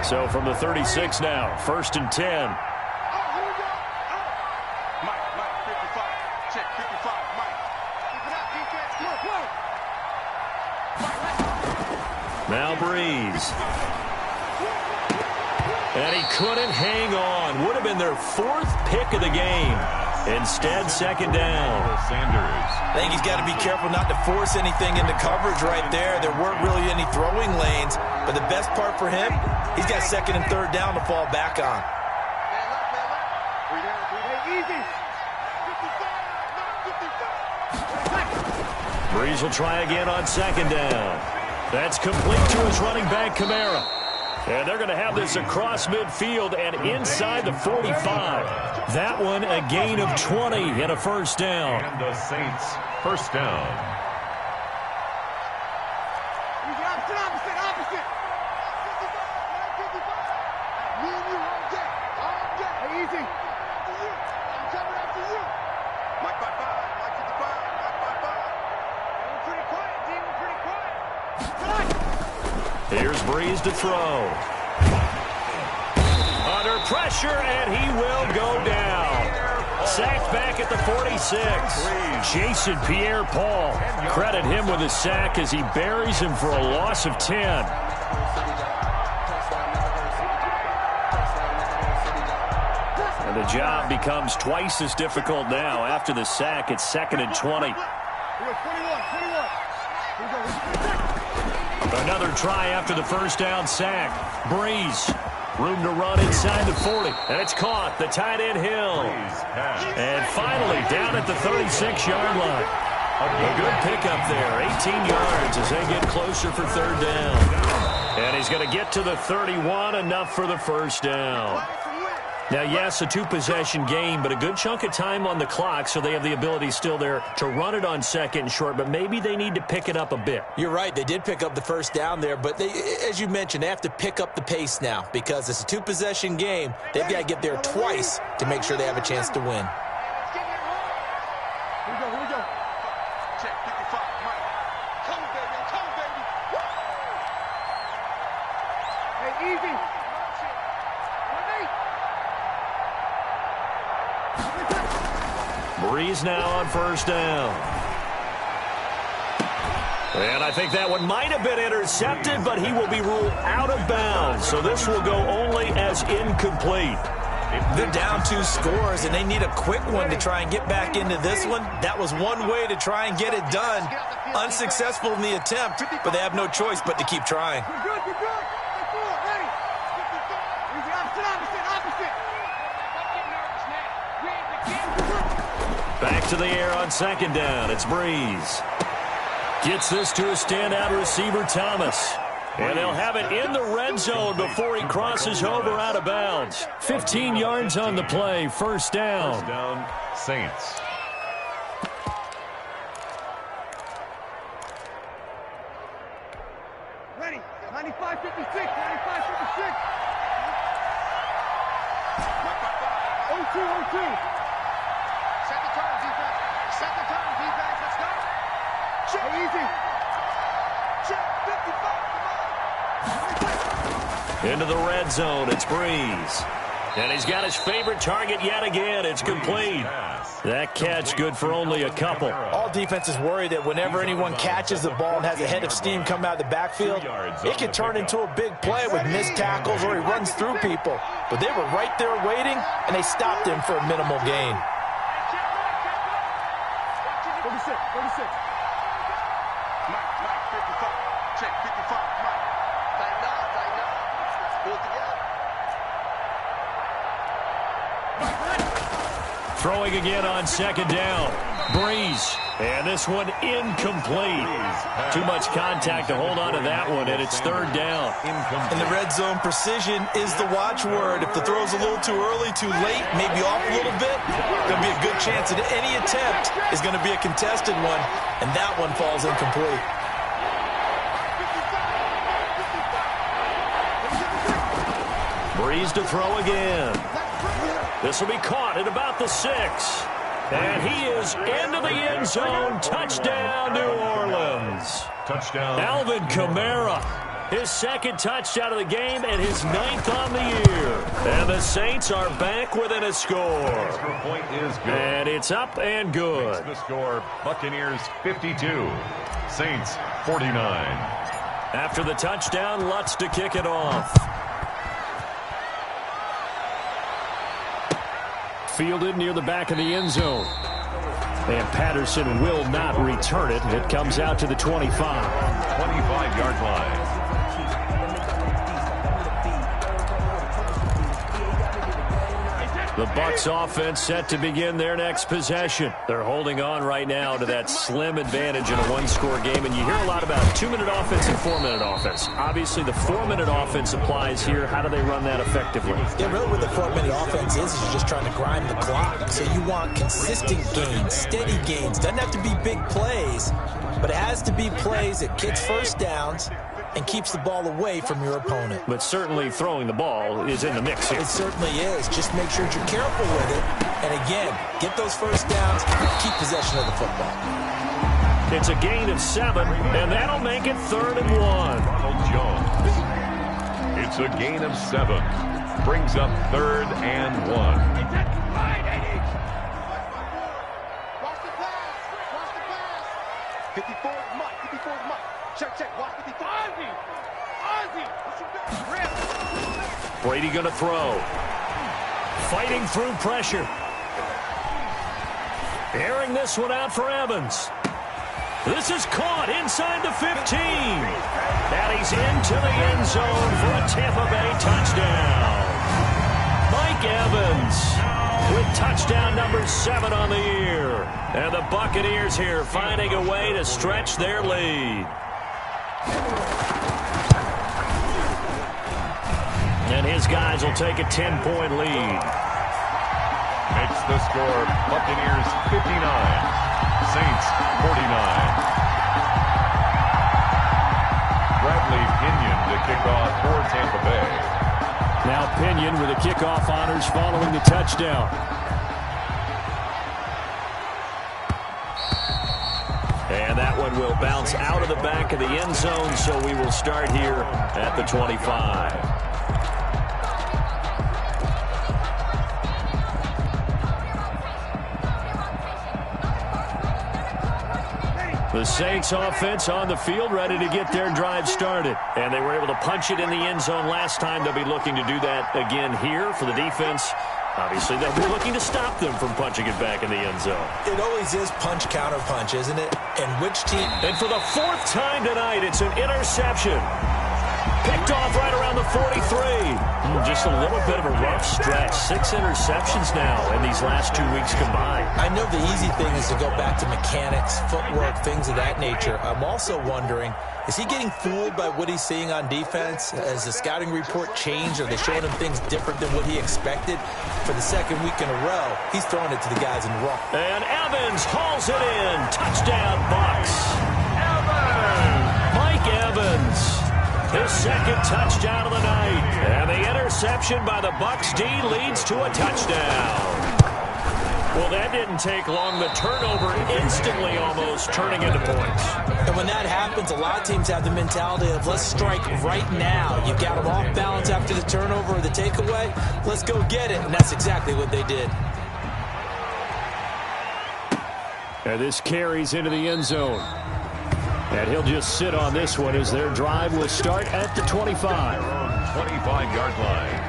So from the 36 now, 1st and 10. Mike, 55. Check, 55, Mike. Keep it up, defense. Come on. Now Breeze. And he couldn't hang on. Would have been their 4th pick of the game. Instead, second down. I think he's got to be careful not to force anything into coverage right there. There weren't really any throwing lanes, but the best part for him, he's got second and third down to fall back on. Breeze will try again on second down. That's complete to his running back, Kamara. And they're going to have this across midfield and inside the 45. That one a gain of 20 and a first down. And the Saints first down. Opposite. Me and you all day. Easy. I'm coming after you. Mike 55, Mike 55, Mike 55. We're pretty quiet, D. We're pretty quiet. Here's Breeze to throw. Under pressure, and he will go down. Sacked back at the 46. Jason Pierre-Paul. Credit him with a sack as he buries him for a loss of 10. And the job becomes twice as difficult now. After the sack, it's second and 20. Another try after the first down sack. Breeze. Room to run inside the 40. And it's caught. The tight end Hill. And finally down at the 36-yard line. A good pickup there. 18 yards as they get closer for third down. And he's going to get to the 31. Enough for the first down. Now, yes, a two-possession game, but a good chunk of time on the clock, so they have the ability still there to run it on second and short, but maybe they need to pick it up a bit. You're right. They did pick up the first down there, but they, as you mentioned, they have to pick up the pace now because it's a two-possession game. They've got to get there twice to make sure they have a chance to win. Here we go. Check 55, Mike. Come, baby. Hey, easy. Breeze now on first down. And I think that one might have been intercepted, but he will be ruled out of bounds. So this will go only as incomplete. They're down 2 scores, and they need a quick one to try and get back into this one. That was one way to try and get it done. Unsuccessful in the attempt, but they have no choice but to keep trying. You're good. Ready. Opposite. Back to the air on second down. It's Breeze. Gets this to a standout receiver, Thomas. And they'll have it in the red zone before he crosses over out of bounds. 15 yards on the play. First down. First down, Saints. Ready. 95-56. O2. Set the turn, defense. Let's go. Check. Easy. Check. 55. Into the red zone. It's Breeze. And he's got his favorite target yet again. It's complete. That catch good for only a couple. All defenses worry that whenever anyone catches the ball and has a head of steam come out of the backfield, it can turn into a big play with missed tackles or he runs through people. But they were right there waiting, and they stopped him for a minimal gain. 36. Mike, 55. Check, 55. Mike. Tighten up. Pull it together. Throwing again on second down. Breeze. And this one incomplete. Too much contact to hold on to that one, and it's third down. In the red zone, precision is the watchword. If the throw's a little too early, too late, maybe off a little bit, there'll be a good chance that any attempt is going to be a contested one, and that one falls incomplete. Breeze to throw again. This will be caught at about the 6. And he is into the end zone. Touchdown, New Orleans. Touchdown. Alvin Kamara. His second touchdown of the game and his 9th on the year. And the Saints are back within a score. Extra point is good. And it's up and good. Makes the score Buccaneers 52, Saints 49. After the touchdown, Lutz to kick it off. fielded near the back of the end zone. And Patterson will not return it. It comes out to the 25. 25-yard line. The Bucs offense set to begin their next possession. They're holding on right now to that slim advantage in a one-score game. And you hear a lot about 2-minute offense and 4-minute offense. Obviously, the 4-minute offense applies here. How do they run that effectively? Yeah, really what the 4-minute offense is you're just trying to grind the clock. So you want consistent gains, steady gains. Doesn't have to be big plays, but it has to be plays that gets first downs and keeps the ball away from your opponent. But certainly throwing the ball is in the mix here. It certainly is. Just make sure that you're careful with it. And again, get those first downs, keep possession of the football. It's a gain of 7, and that'll make it 3rd and 1. Ronald Jones. It's a gain of 7. Brings up 3rd and 1. Watch the pass. Watch the pass. 54 is Mike. 54 is Mike. Check. Watch 54. Ozzy. What you got? Rip. Brady going to throw. Fighting through pressure. Airing this one out for Evans. This is caught inside the 15. And he's into the end zone for a Tampa Bay touchdown. Mike Evans with touchdown number 7 on the year. And the Buccaneers here finding a way to stretch their lead. And his guys will take a 10-point lead. Makes the score Buccaneers 59, Saints 49. Bradley Pinion to kick off for Tampa Bay. Now Pinion with the kickoff honors following the touchdown. And that one will bounce out of the back of the end zone, so we will start here at the 25. The Saints offense on the field, ready to get their drive started. And they were able to punch it in the end zone last time. They'll be looking to do that again here for the defense. Obviously, they'll be looking to stop them from punching it back in the end zone. It always is punch, counter punch, isn't it? And which team? And for the 4th time tonight, it's an interception. Picked off right around the 43. Just a little bit of a rough stretch. 6 interceptions now in these last 2 weeks combined. I know the easy thing is to go back to mechanics, footwork, things of that nature. I'm also wondering, is he getting fooled by what he's seeing on defense? Has the scouting report changed? Are they showing him things different than what he expected? For the 2nd week in a row, he's throwing it to the guys in the wrong. And Evans hauls it in. Touchdown, Bucs. Mike Evans. His 2nd touchdown of the night. And the interception by the Bucs D leads to a touchdown. Well, that didn't take long. The turnover instantly almost turning into points. And when that happens, a lot of teams have the mentality of let's strike right now. You've got them off balance after the turnover or the takeaway. Let's go get it. And that's exactly what they did. And this carries into the end zone. And he'll just sit on this one as their drive will start at the 25. 25-yard line.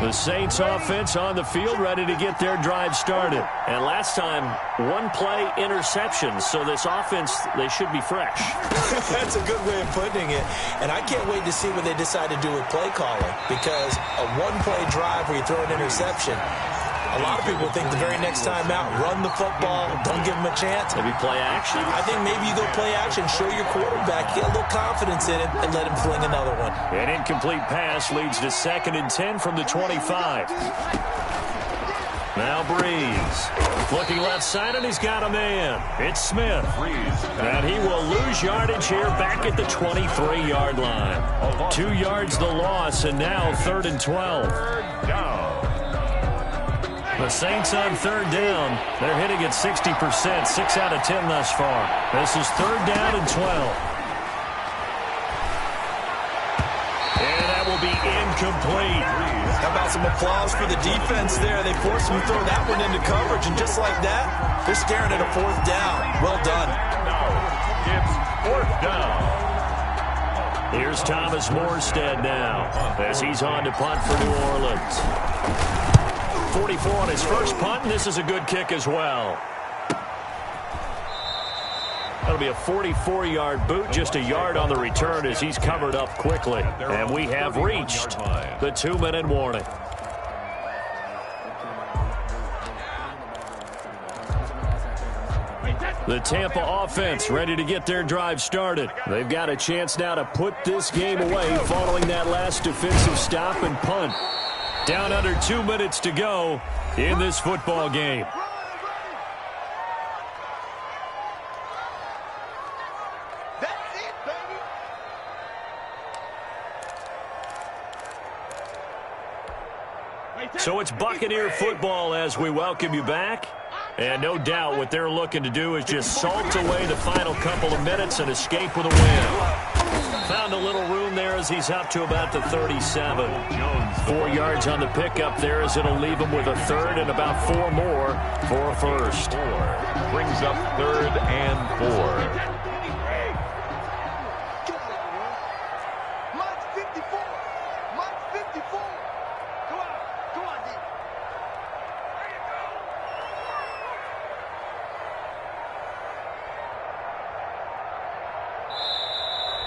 The Saints offense on the field ready to get their drive started. And last time, 1-play interception. So this offense, they should be fresh. That's a good way of putting it. And I can't wait to see what they decide to do with play calling. Because a 1-play drive where you throw an interception, a lot of people think the very next time out, run the football, don't give them a chance. Maybe play action? I think maybe you go play action, show your quarterback, get a little confidence in him, and let him fling another one. An incomplete pass leads to 2nd and 10 from the 25. Now Breeze. Looking left side, and he's got a man. It's Smith. And he will lose yardage here back at the 23-yard line. 2 yards the loss, and now 3rd and 12. The Saints on 3rd down. They're hitting at 60%, 6 out of 10 thus far. This is 3rd down and 12. And that will be incomplete. How about some applause for the defense there? They forced him to throw that one into coverage, and just like that, they're staring at a 4th down. Well done. Now it's 4th down. Here's Thomas Morstead now as he's on to punt for New Orleans. 44 on his first punt, and this is a good kick as well. That'll be a 44-yard boot, just a yard on the return as he's covered up quickly. And we have reached the 2-minute warning. The Tampa offense ready to get their drive started. They've got a chance now to put this game away following that last defensive stop and punt. Down under 2 minutes to go in this football game. That's it, baby. So it's Buccaneer football as we welcome you back. And no doubt what they're looking to do is just salt away the final couple of minutes and escape with a win. Found a little room there as he's up to about the 37. 4 yards on the pickup there as it'll leave him with a third and about 4 more for a first. Brings up 3rd and 4. Mine's 54. Mine's 54. Go on, D.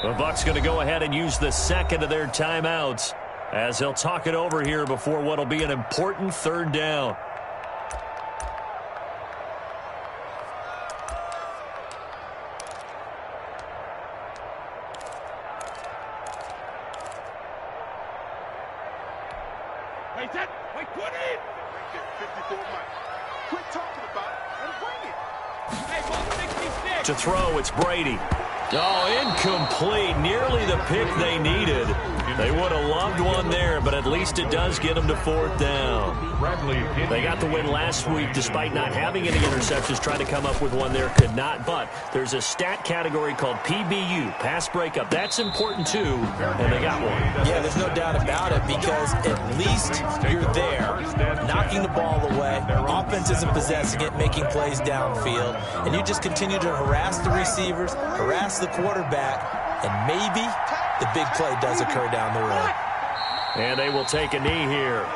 The Bucs going to go ahead and use the second of their timeouts as they'll talk it over here before what will be an important 3rd down. Wait, 20. 54, Mike. Quit talking about it and bring it. Hey, ball 66. To throw, it's Brady. Oh, incomplete. Nearly the pick they needed. They would have loved one there, but at least it does get them to 4th down. They got the win last week despite not having any interceptions. Tried to come up with one there, could not. But there's a stat category called PBU, pass breakup. That's important too, and they got one. Yeah, there's no doubt about it because at least you're there, knocking the ball away. Offense isn't possessing it, making plays downfield. And you just continue to harass the receivers, harass the quarterback, and maybe the big play does occur down the road. And they will take a knee here.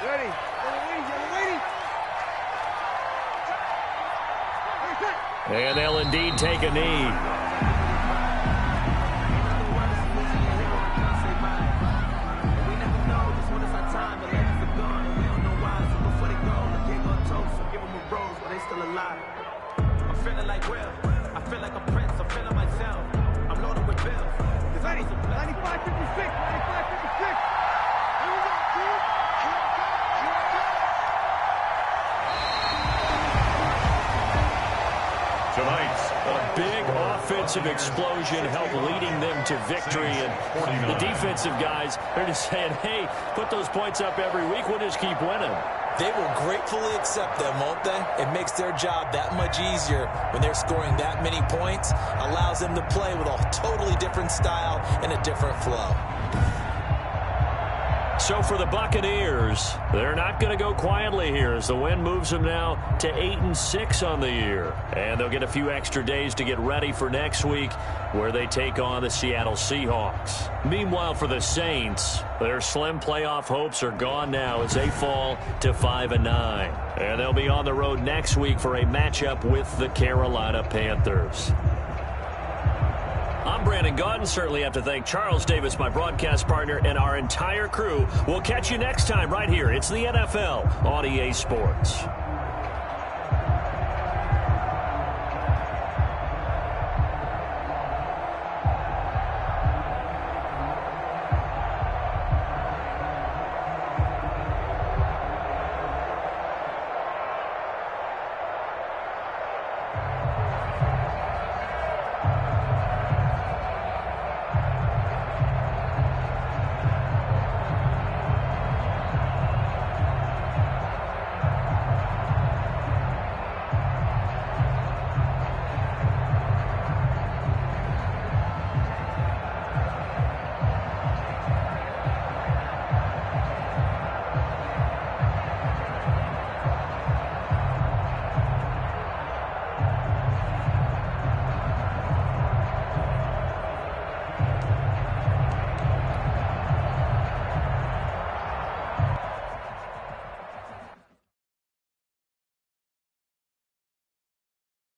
Ready. And they'll indeed take a knee. Offensive explosion helped leading them to victory, and the defensive guys, they're just saying, hey, put those points up every week, we'll just keep winning. They will gratefully accept them, won't they? It makes their job that much easier when they're scoring that many points, allows them to play with a totally different style and a different flow. So for the Buccaneers, they're not going to go quietly here as the win moves them now to 8-6 on the year. And they'll get a few extra days to get ready for next week where they take on the Seattle Seahawks. Meanwhile, for the Saints, their slim playoff hopes are gone now as they fall to 5-9. And they'll be on the road next week for a matchup with the Carolina Panthers. I'm Brandon Gaudin. Certainly have to thank Charles Davis, my broadcast partner, and our entire crew. We'll catch you next time right here. It's the NFL on EA Sports.